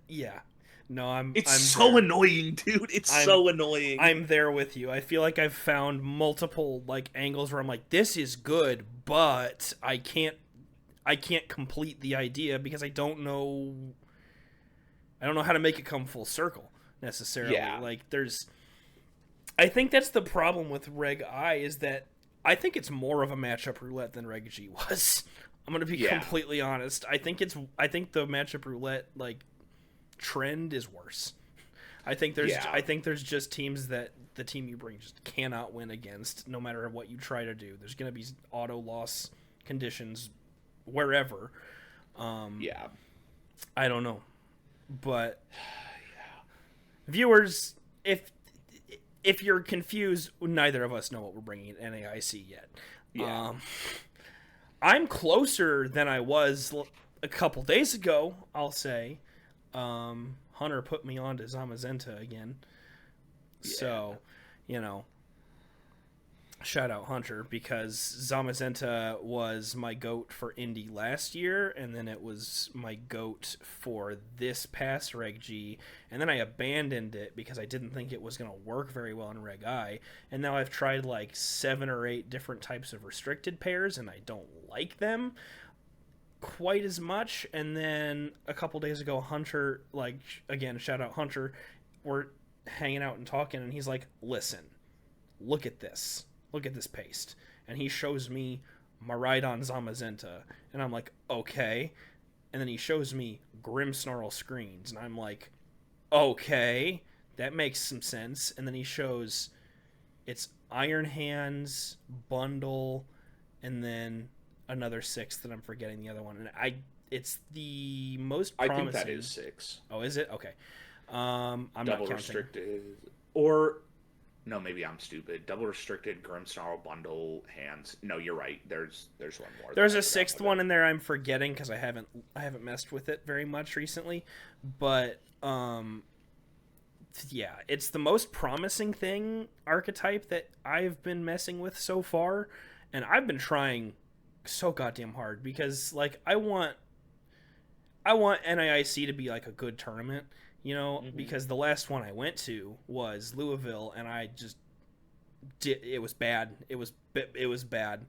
Yeah. No, I'm so there. annoying, dude. It's so annoying. I'm there with you. I feel like I've found multiple, like, angles where I'm like, this is good, but I can't complete the idea because I don't know how to make it come full circle necessarily. Yeah. Like, I think that's the problem with Reg I, is that I think it's more of a matchup roulette than Reg G was. I'm gonna be completely honest. I think the matchup roulette, like, trend is worse. I think there's just teams that the team you bring just cannot win against, no matter what you try to do. There's gonna be auto loss conditions wherever. I don't know, but viewers, if you're confused, neither of us know what we're bringing in NAIC yet. I'm closer than I was a couple days ago, I'll say. Hunter put me on to Zamazenta again. Yeah. So, shout out Hunter, because Zamazenta was my GOAT for Indy last year, and then it was my GOAT for this past Reg G, and then I abandoned it because I didn't think it was going to work very well in Reg I, and now I've tried like 7 or 8 different types of restricted pairs, and I don't like them quite as much. And then a couple days ago, Hunter, like, again, shout out Hunter, we're hanging out and talking, and he's like, listen, look at this paste, and he shows me Miraidon Zamazenta, and I'm like, okay, and then he shows me Grimmsnarl Screens, and I'm like, okay, that makes some sense. And then he shows it's Iron Hands, Bundle, and then another 6 that I'm forgetting the other one, and it's the most promising. I think that is 6. Oh, is it? Okay. I'm Double not counting. restricted. Or no, maybe I'm stupid. Double restricted Grimmsnarl bundle hands. No, you're right. There's one more. There's a sixth one in there I'm forgetting because I haven't messed with it very much recently, but yeah, it's the most promising thing archetype that I've been messing with so far, and I've been trying so goddamn hard because like I want NAIC to be like a good tournament, you know, because the last one I went to was Louisville, and I just it was bad. It was bad.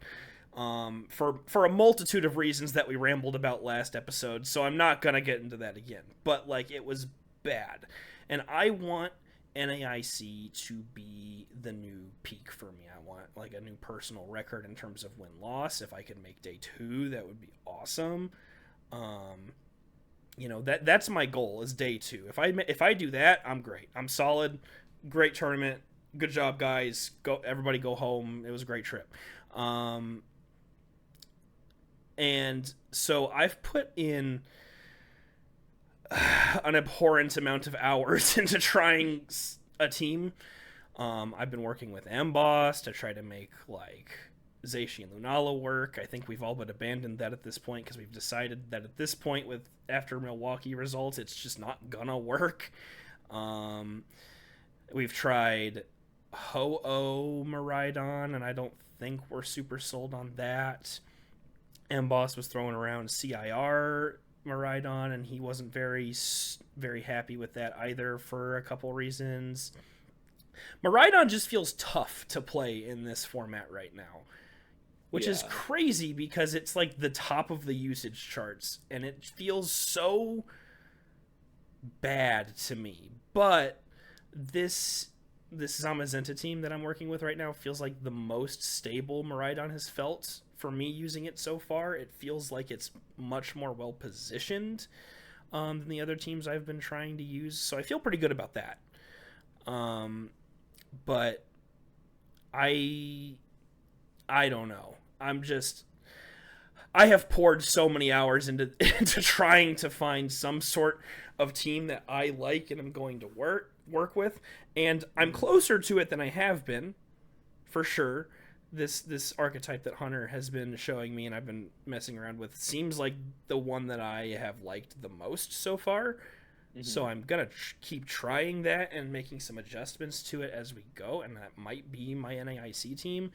For a multitude of reasons that we rambled about last episode, so I'm not gonna get into that again. But like, it was bad, and I want NAIC to be the new peak for me. I want like a new personal record in terms of win-loss. If I could make day 2, that would be awesome. You know, that's my goal is day 2. If I do that, I'm great. I'm solid. Great tournament. Good job, guys. Everybody go home. It was a great trip. And so I've put in an abhorrent amount of hours into trying a team. I've been working with Emboss to try to make like Zaishi and Lunala work. I think we've all but abandoned that at this point because we've decided that at this point, with after Milwaukee results, it's just not gonna work. We've tried Ho-Oh Miraidon, and I don't think we're super sold on that. Emboss was throwing around CIR Miraidon, and he wasn't very happy with that either for a couple reasons. Miraidon just feels tough to play in this format right now, which is crazy because it's like the top of the usage charts, and it feels so bad to me. But this Zamazenta team that I'm working with right now feels like the most stable Miraidon has felt for me using it so far. It feels like it's much more well positioned than the other teams I've been trying to use, so I feel pretty good about that. But I don't know. I have poured so many hours into trying to find some sort of team that I like and I'm going to work with, and I'm closer to it than I have been, for sure. This archetype that Hunter has been showing me and I've been messing around with seems like the one that I have liked the most so far. So I'm gonna keep trying that and making some adjustments to it as we go, and that might be my NAIC team.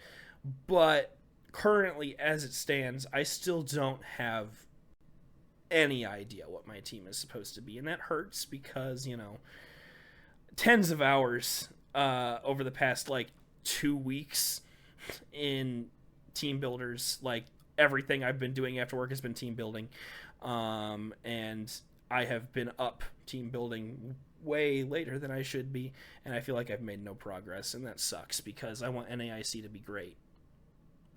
But currently, as it stands, I still don't have any idea what my team is supposed to be, and that hurts because, you know, tens of hours over the past like 2 weeks in team builders. Like, everything I've been doing after work has been team building, and I have been up team building way later than I should be, and I feel like I've made no progress, and that sucks because I want NAIC to be great,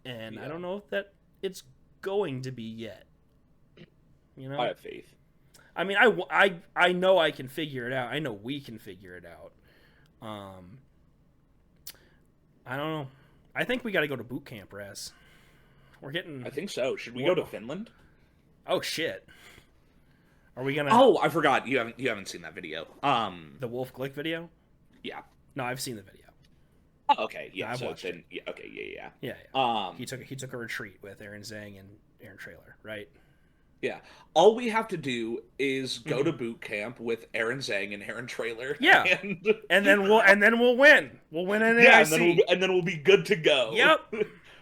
and I don't know if that it's going to be yet. You know, I have faith. I mean, I know I can figure it out. I know we can figure it out. I don't know. I think we got to go to boot camp, Raz. We're getting. I think so. Should we go to Finland? Oh shit. Are we gonna? Oh, I forgot. You haven't seen that video. The Wolf Glick video. Yeah. No, I've seen the video. Oh, okay. Yeah. I've so watched then, yeah. Okay. Yeah. Yeah. He took a retreat with Aaron Zhang and Aaron Trailer, right? Yeah. All we have to do is go to boot camp with Aaron Zhang and Aaron Trailer. Yeah. And then we'll win. We'll win NAIC. Yeah, and then we'll be good to go. Yep.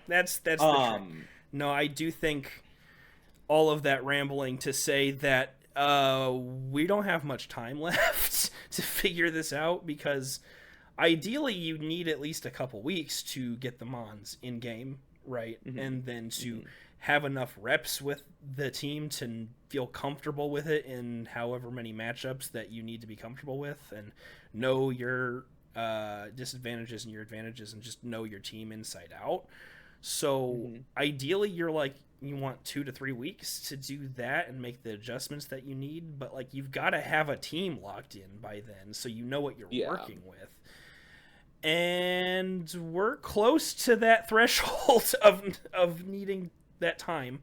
That's the trick. No, I do think all of that rambling to say that we don't have much time left to figure this out, because ideally you need at least a couple weeks to get the Mons in game, right? And then to have enough reps with the team to feel comfortable with it in however many matchups that you need to be comfortable with, and know your disadvantages and your advantages, and just know your team inside out. So ideally you want 2 to 3 weeks to do that and make the adjustments that you need, but like, you've got to have a team locked in by then so you know what you're working with. And we're close to that threshold of needing that time.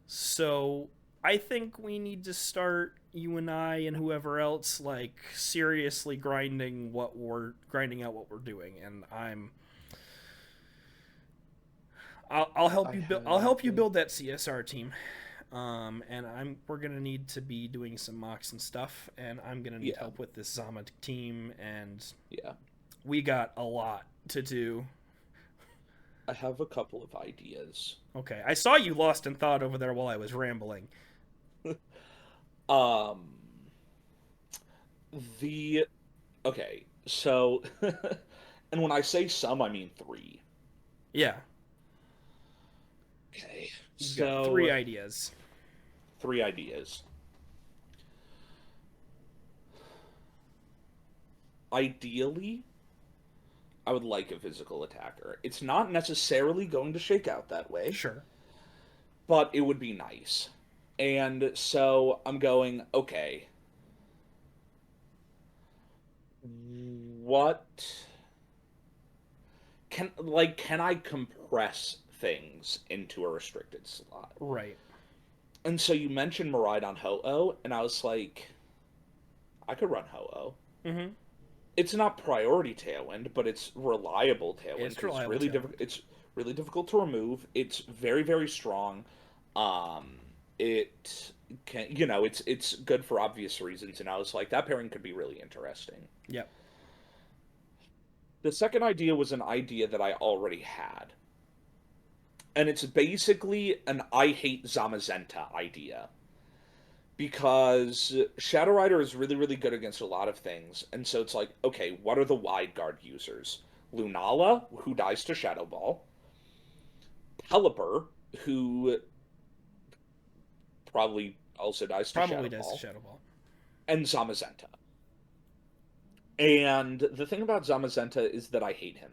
So I think we need to start, you and I and whoever else like seriously grinding out what we're doing, and I'll help I you build. I'll have help you build that CSR team. And we're gonna need to be doing some mocks and stuff, and I'm gonna need yeah, help with this Zama team, and yeah. we got a lot to do. I have a couple of ideas. Okay, I saw you lost in thought over there while I was rambling. Um, the okay, so and when I say some, I mean three. Yeah, Okay, you've got three so ideas. three ideas. Ideally, I would like a physical attacker. It's not necessarily going to shake out that way, Sure. but it would be nice. And so I'm going, okay, what can I compress things into a restricted slot? Right. And so you mentioned Maridon Ho-Oh, and I was like, I could run Ho-Oh. Mm-hmm. It's not priority Tailwind, but it's reliable Tailwind It's because it's reliable really talent. difficult. It's really difficult to remove. It's very very strong. Um, it can it's good for obvious reasons, and I was like that pairing could be really interesting. Yep. The second idea was an idea that I already had, and it's basically an I hate Zamazenta idea. Because Shadow Rider is really, really good against a lot of things. And so it's like, okay, what are the wide guard users? Lunala, who dies to Shadow Ball. Pelipper, who probably also dies to Probably Shadow does the Ball. Shadow Ball. And Zamazenta. And the thing about Zamazenta is that I hate him.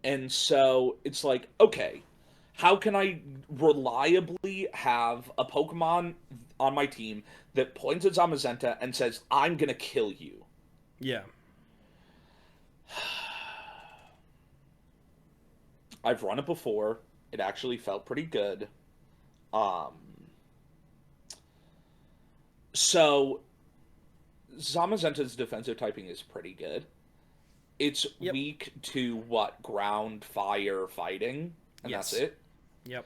And so it's like, okay, how can I reliably have a Pokemon on my team that points at Zamazenta and says, I'm going to kill you? Yeah. I've run it before. It actually felt pretty good. Um, so Zamazenta's defensive typing is pretty good. It's Yep. weak to what? Ground, fire, fighting, and that's Yes. it. Yep.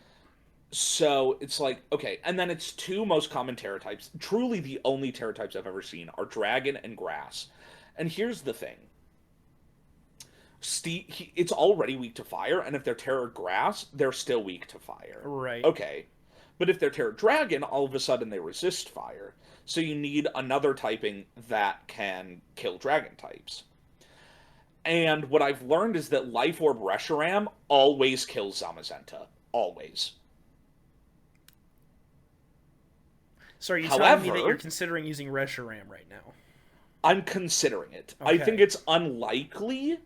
So it's like, okay, and then its two most common terror types, truly the only terror types I've ever seen, are dragon and grass. And here's the thing. It's already weak to fire, and if they're terror grass, they're still weak to fire. Right. Okay. But if they're terror dragon, all of a sudden they resist fire. So you need another typing that can kill dragon types. And what I've learned is that Life Orb Reshiram always kills Zamazenta. Always. So are you telling me that you're However, considering using Reshiram right now? I'm considering it. I think Okay. it's unlikely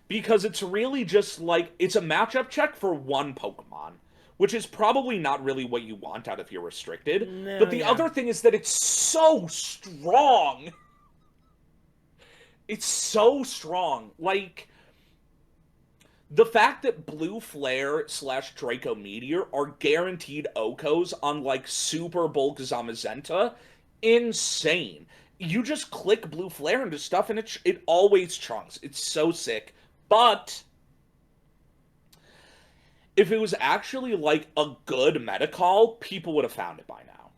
because it's really just like it's a matchup check for one Pokemon, which is probably not really what you want out of your restricted. No, But the yeah. other thing is that it's so strong. It's so strong. Like the fact that Blue Flare slash Draco Meteor are guaranteed Okos on like Super Bulk Zamazenta, insane. You just click Blue Flare into stuff and it always chunks. It's so sick. But if it was actually like a good meta call, people would have found it by now.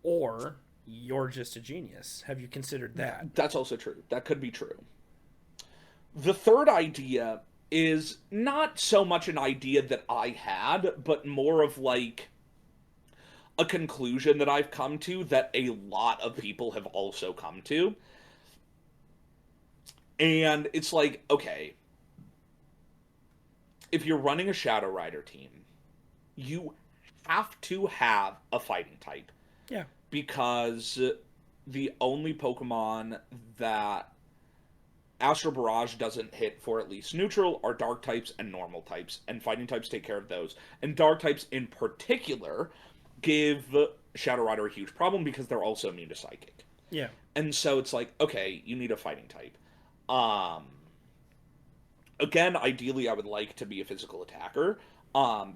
Or you're just a genius. Have you considered that? That's also true. That could be true. The third idea is not so much an idea that I had, but more of like a conclusion that I've come to that a lot of people have also come to. And it's like, okay, if you're running a Shadow Rider team, you have to have a fighting type Yeah. because the only Pokemon that Astral Barrage doesn't hit for at least neutral are dark types and normal types, and fighting types take care of those. And dark types in particular give Shadow Rider a huge problem because they're also immune to psychic. Yeah. And so it's like, okay, you need a fighting type. Um Again, ideally I would like to be a physical attacker.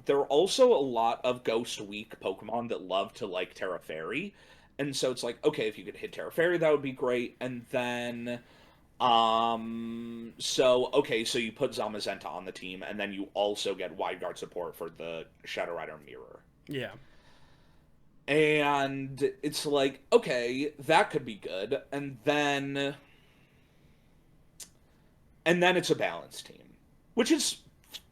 There are also a lot of Ghost Week Pokemon that love to like Terra Fairy. And so it's like, okay, if you could hit Terra Fairy, that would be great. And then so you put Zamazenta on the team, and then you also get Wide Guard support for the Shadow Rider Mirror. Yeah. And it's like, okay, that could be good. And then it's a balanced team, which is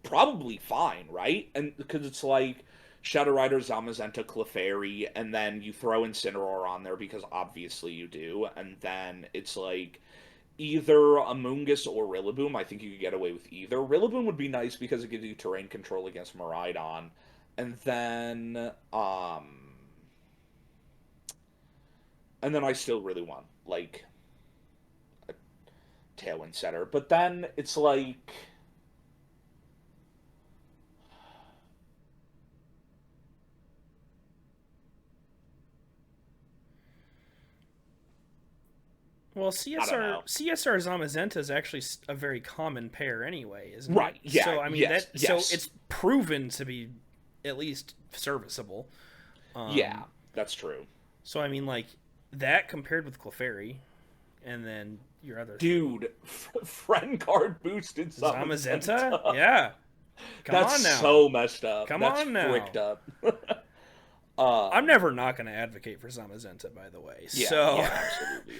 probably fine, right? And because it's like Shadow Rider, Zamazenta, Clefairy, and then you throw Incineroar on there because obviously you do, and then it's like either Amoonguss or Rillaboom. I think you could get away with either. Rillaboom would be nice because it gives you terrain control against Miraidon, and then I still really want like a Tailwind setter, but then it's like. Well, I don't know. CSR Zamazenta is actually a very common pair anyway, isn't Right. it? Yeah. So I mean Yes. so Yes. it's proven to be at least serviceable. Yeah. That's true. So I mean, like that compared with Clefairy, and then your other Dude, friend card boosted Zamazenta, yeah. That's On now. so messed up. Come That's on now. fricked up. I'm never not going to advocate for Zamazenta, by the way. Yeah, So yeah,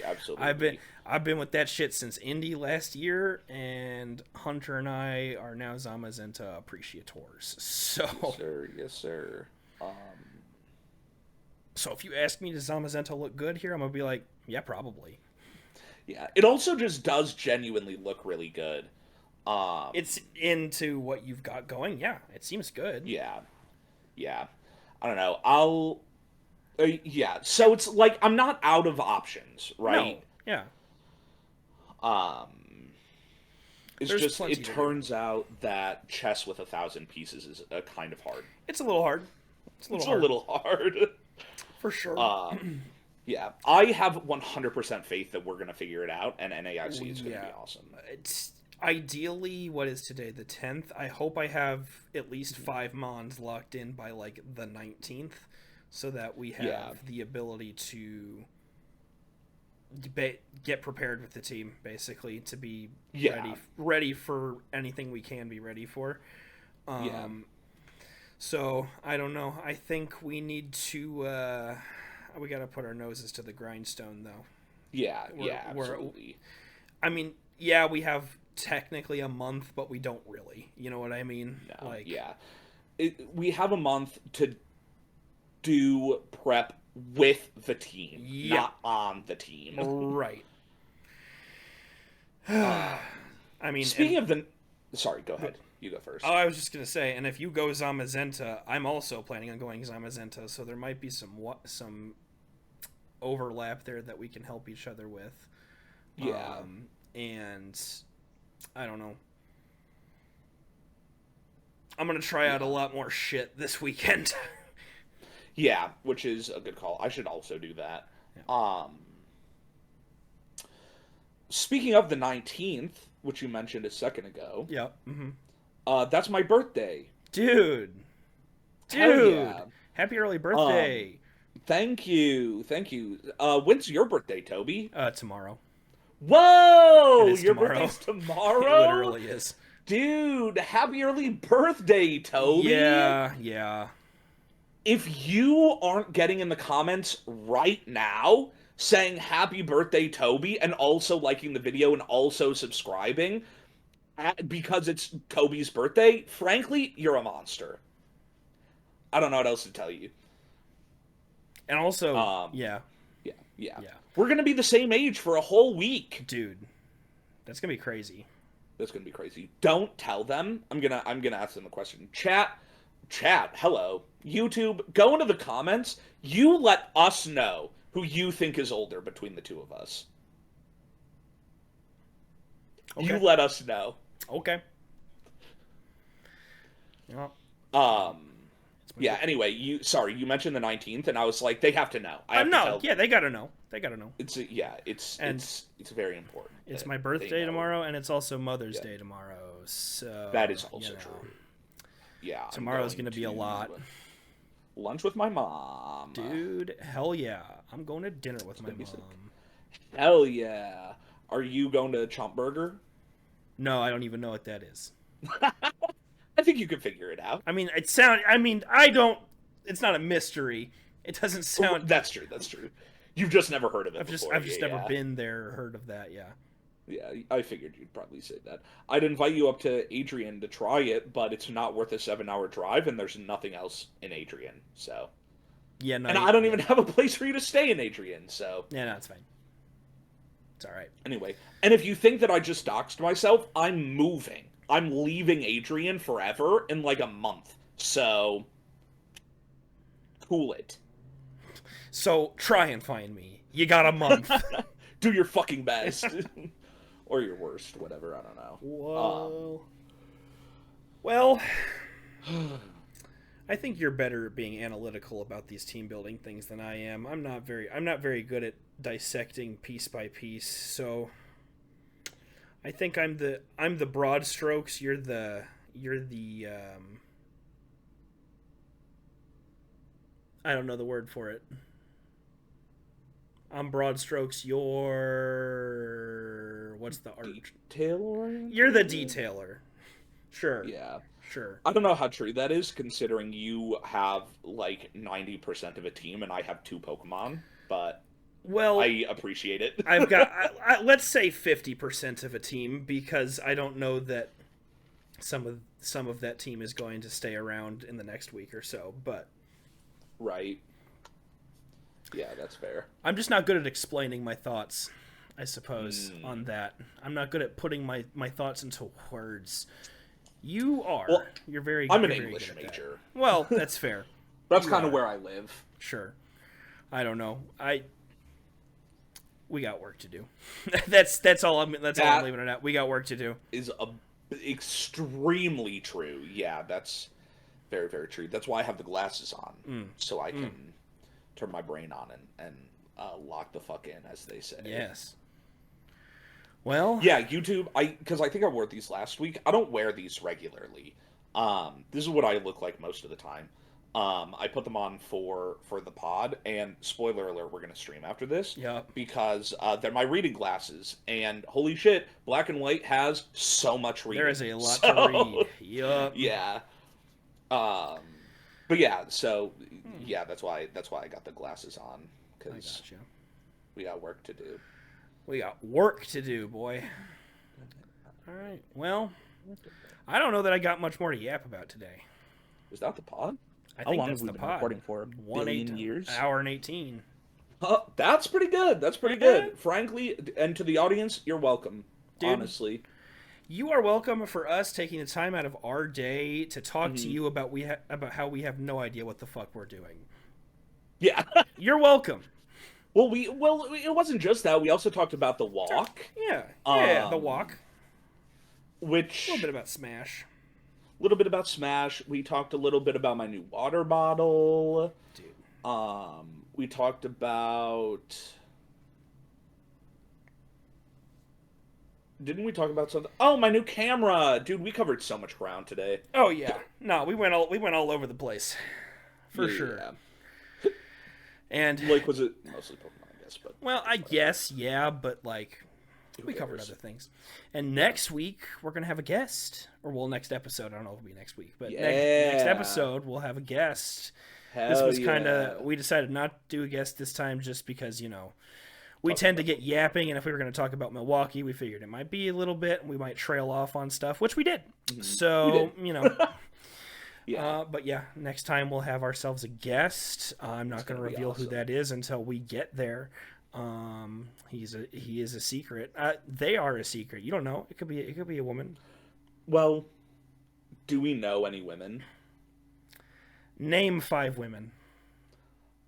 absolutely. I've been with that shit since Indy last year, and Hunter and I are now Zamazenta appreciators. So Yes, sir. Yes, sir. So if you ask me, does Zamazenta look good here? I'm gonna be like, yeah, probably. Yeah, it also just does genuinely look really good. It's into what you've got going. Yeah, it seems good. Yeah, yeah. I don't know. Yeah. So it's like I'm not out of options, right? No. Yeah. It's There's just plenty it to turns out that chess with 1,000 pieces is kind of hard. It's a little hard. It's a little hard. For sure. Yeah, I have 100% faith that we're gonna figure it out, and NAIC is gonna be awesome. It's ideally, what is today, the 10th? I hope I have at least 5 Mons locked in by like the 19th, so that we have the ability to get prepared with the team, basically, to be ready for anything we can be ready for. So I don't know. I think we need to. We got to put our noses to the grindstone, though. Yeah, absolutely. I mean, yeah, we have technically a month, but we don't really. You know what I mean? No, we have a month to do prep with the team, not on the team. Right. I mean, speaking of the... Sorry, go ahead. You go first. Oh, I was just going to say, and if you go Zamazenta, I'm also planning on going Zamazenta, so there might be some overlap there that we can help each other with. Yeah. And I don't know. I'm going to try out a lot more shit this weekend. Yeah, which is a good call. I should also do that. Yeah. Speaking of the 19th, which you mentioned a second ago. Yeah. Mm-hmm. That's my birthday. Dude. Yeah. Happy early birthday. Thank you. When's your birthday, Toby? Tomorrow. Whoa! Your birthday's tomorrow? It literally is. Dude, happy early birthday, Toby. Yeah. If you aren't getting in the comments right now saying happy birthday, Toby, and also liking the video and also subscribing because it's Toby's birthday, frankly, you're a monster. I don't know what else to tell you. And also, yeah. We're gonna be the same age for a whole week, dude. That's gonna be crazy. Don't tell them. I'm gonna ask them a question. Chat. Hello, YouTube. Go into the comments. You let us know who you think is older between the two of us. Okay. You let us know. Okay. Yeah. Anyway, you mentioned the 19th, and I was like, they have to know. They gotta know. It's very important. It's my birthday tomorrow, and it's also Mother's Day tomorrow. So that is also true. Yeah. Tomorrow's gonna be a lot. Lunch with my mom. Dude, hell yeah. I'm going to dinner with my mom. Hell yeah. Are you going to Chomp Burger? No, I don't even know what that is. I think you could figure it out. I mean, it's not a mystery. It doesn't sound... That's true, that's true. You've just never heard of it before. I've just never been there or heard of that, yeah. Yeah, I figured you'd probably say that. I'd invite you up to Adrian to try it, but it's not worth a 7-hour drive, and there's nothing else in Adrian, so... Yeah, no. And I don't even have a place for you to stay in Adrian, so... Yeah, no, it's fine. It's alright. Anyway, and if you think that I just doxed myself, I'm moving. I'm leaving Adrian forever in like a month, so... Cool it. So, try and find me. You got a month. Do your fucking best. Or your worst, whatever, I don't know. Whoa. Well, I think you're better at being analytical about these team building things than I am. I'm not very good at dissecting piece by piece, so I think I'm the broad strokes, you're the I don't know the word for it. I'm broad strokes, you're... What's the art? Detailer? You're the detailer. Sure. Yeah. Sure. I don't know how true that is, considering you have, like, 90% of a team and I have 2 Pokemon, but... Well... I appreciate it. I've got... let's say 50% of a team, because I don't know that some of that team is going to stay around in the next week or so, but... Right. Yeah, that's fair. I'm just not good at explaining my thoughts, I suppose, on that. I'm not good at putting my thoughts into words. You are. Well, you're very good. I'm an English major. Well, that's fair. That's kind of where I live. Sure. I don't know. We got work to do. that's all I'm leaving it at. We got work to do. Is extremely true. Yeah, that's very, very true. That's why I have the glasses on, so I can turn my brain on and lock the fuck in, as they say. Yes. Well... Yeah, YouTube, because I think I wore these last week. I don't wear these regularly. This is what I look like most of the time. I put them on for the pod, and spoiler alert, we're going to stream after this. Yeah. Because they're my reading glasses, and holy shit, black and white has so much reading. There is a lot to read. Yup. Yeah. But yeah, so yeah, that's why I got the glasses on, because we got work to do. We got work to do, boy. All right. Well, I don't know that I got much more to yap about today. Is that the pod? I think that's the pod. Recording for 1 billion years. An hour and 18. That's pretty good. That's pretty good. Frankly, and to the audience, you're welcome. Dude, honestly. You are welcome for us taking the time out of our day to talk to you about how we have no idea what the fuck we're doing. Yeah. You're welcome. Well, it wasn't just that. We also talked about the walk. Yeah, the walk. Which... A little bit about Smash. A little bit about Smash. We talked a little bit about my new water bottle. Dude. We talked about... Didn't we talk about something? Oh, my new camera! Dude, we covered so much ground today. Oh, yeah. No, we went all over the place. For sure. Yeah. And like, was it mostly Pokemon, I guess, but well, I guess, yeah, but like we covered other things. And next week we're gonna have a guest. Or well, next episode, I don't know if it'll be next week, but next episode we'll have a guest. This was kinda we decided not to do a guest this time just because, we tend to get yapping, and if we were going to talk about Milwaukee, we figured it might be a little bit, and we might trail off on stuff, which we did. So, Yeah. But yeah, next time we'll have ourselves a guest. I'm not going to reveal who that is until we get there. He is a secret. They are a secret. You don't know. It could be a woman. Well, do we know any women? Name 5 women.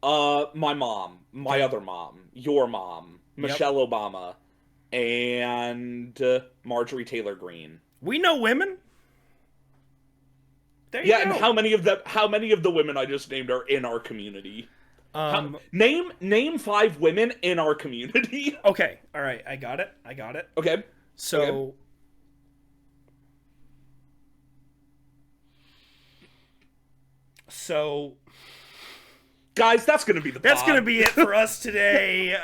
My mom, my other mom, your mom, Michelle Obama, and Marjorie Taylor Greene. We know women. There you go. And how many of the women I just named are in our community? Name 5 women in our community. Okay, all right, I got it. Okay. So, So, guys, that's gonna be the that's pod. gonna be it for us today.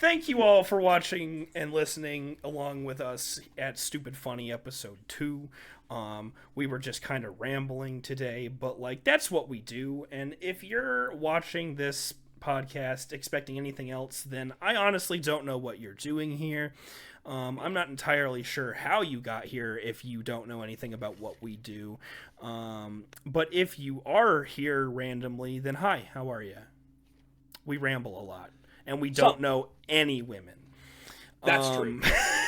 Thank you all for watching and listening along with us at Stupid Funny episode 2. We were just kind of rambling today, but like that's what we do. And if you're watching this podcast expecting anything else, then I honestly don't know what you're doing here. I'm not entirely sure how you got here if you don't know anything about what we do. But if you are here randomly, then hi, how are you? We ramble a lot, and we don't know any women. That's true.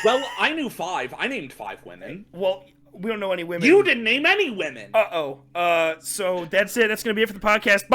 Well, I knew 5. I named 5 women. Well, we don't know any women. You didn't name any women. So that's it. That's going to be it for the podcast. Bye.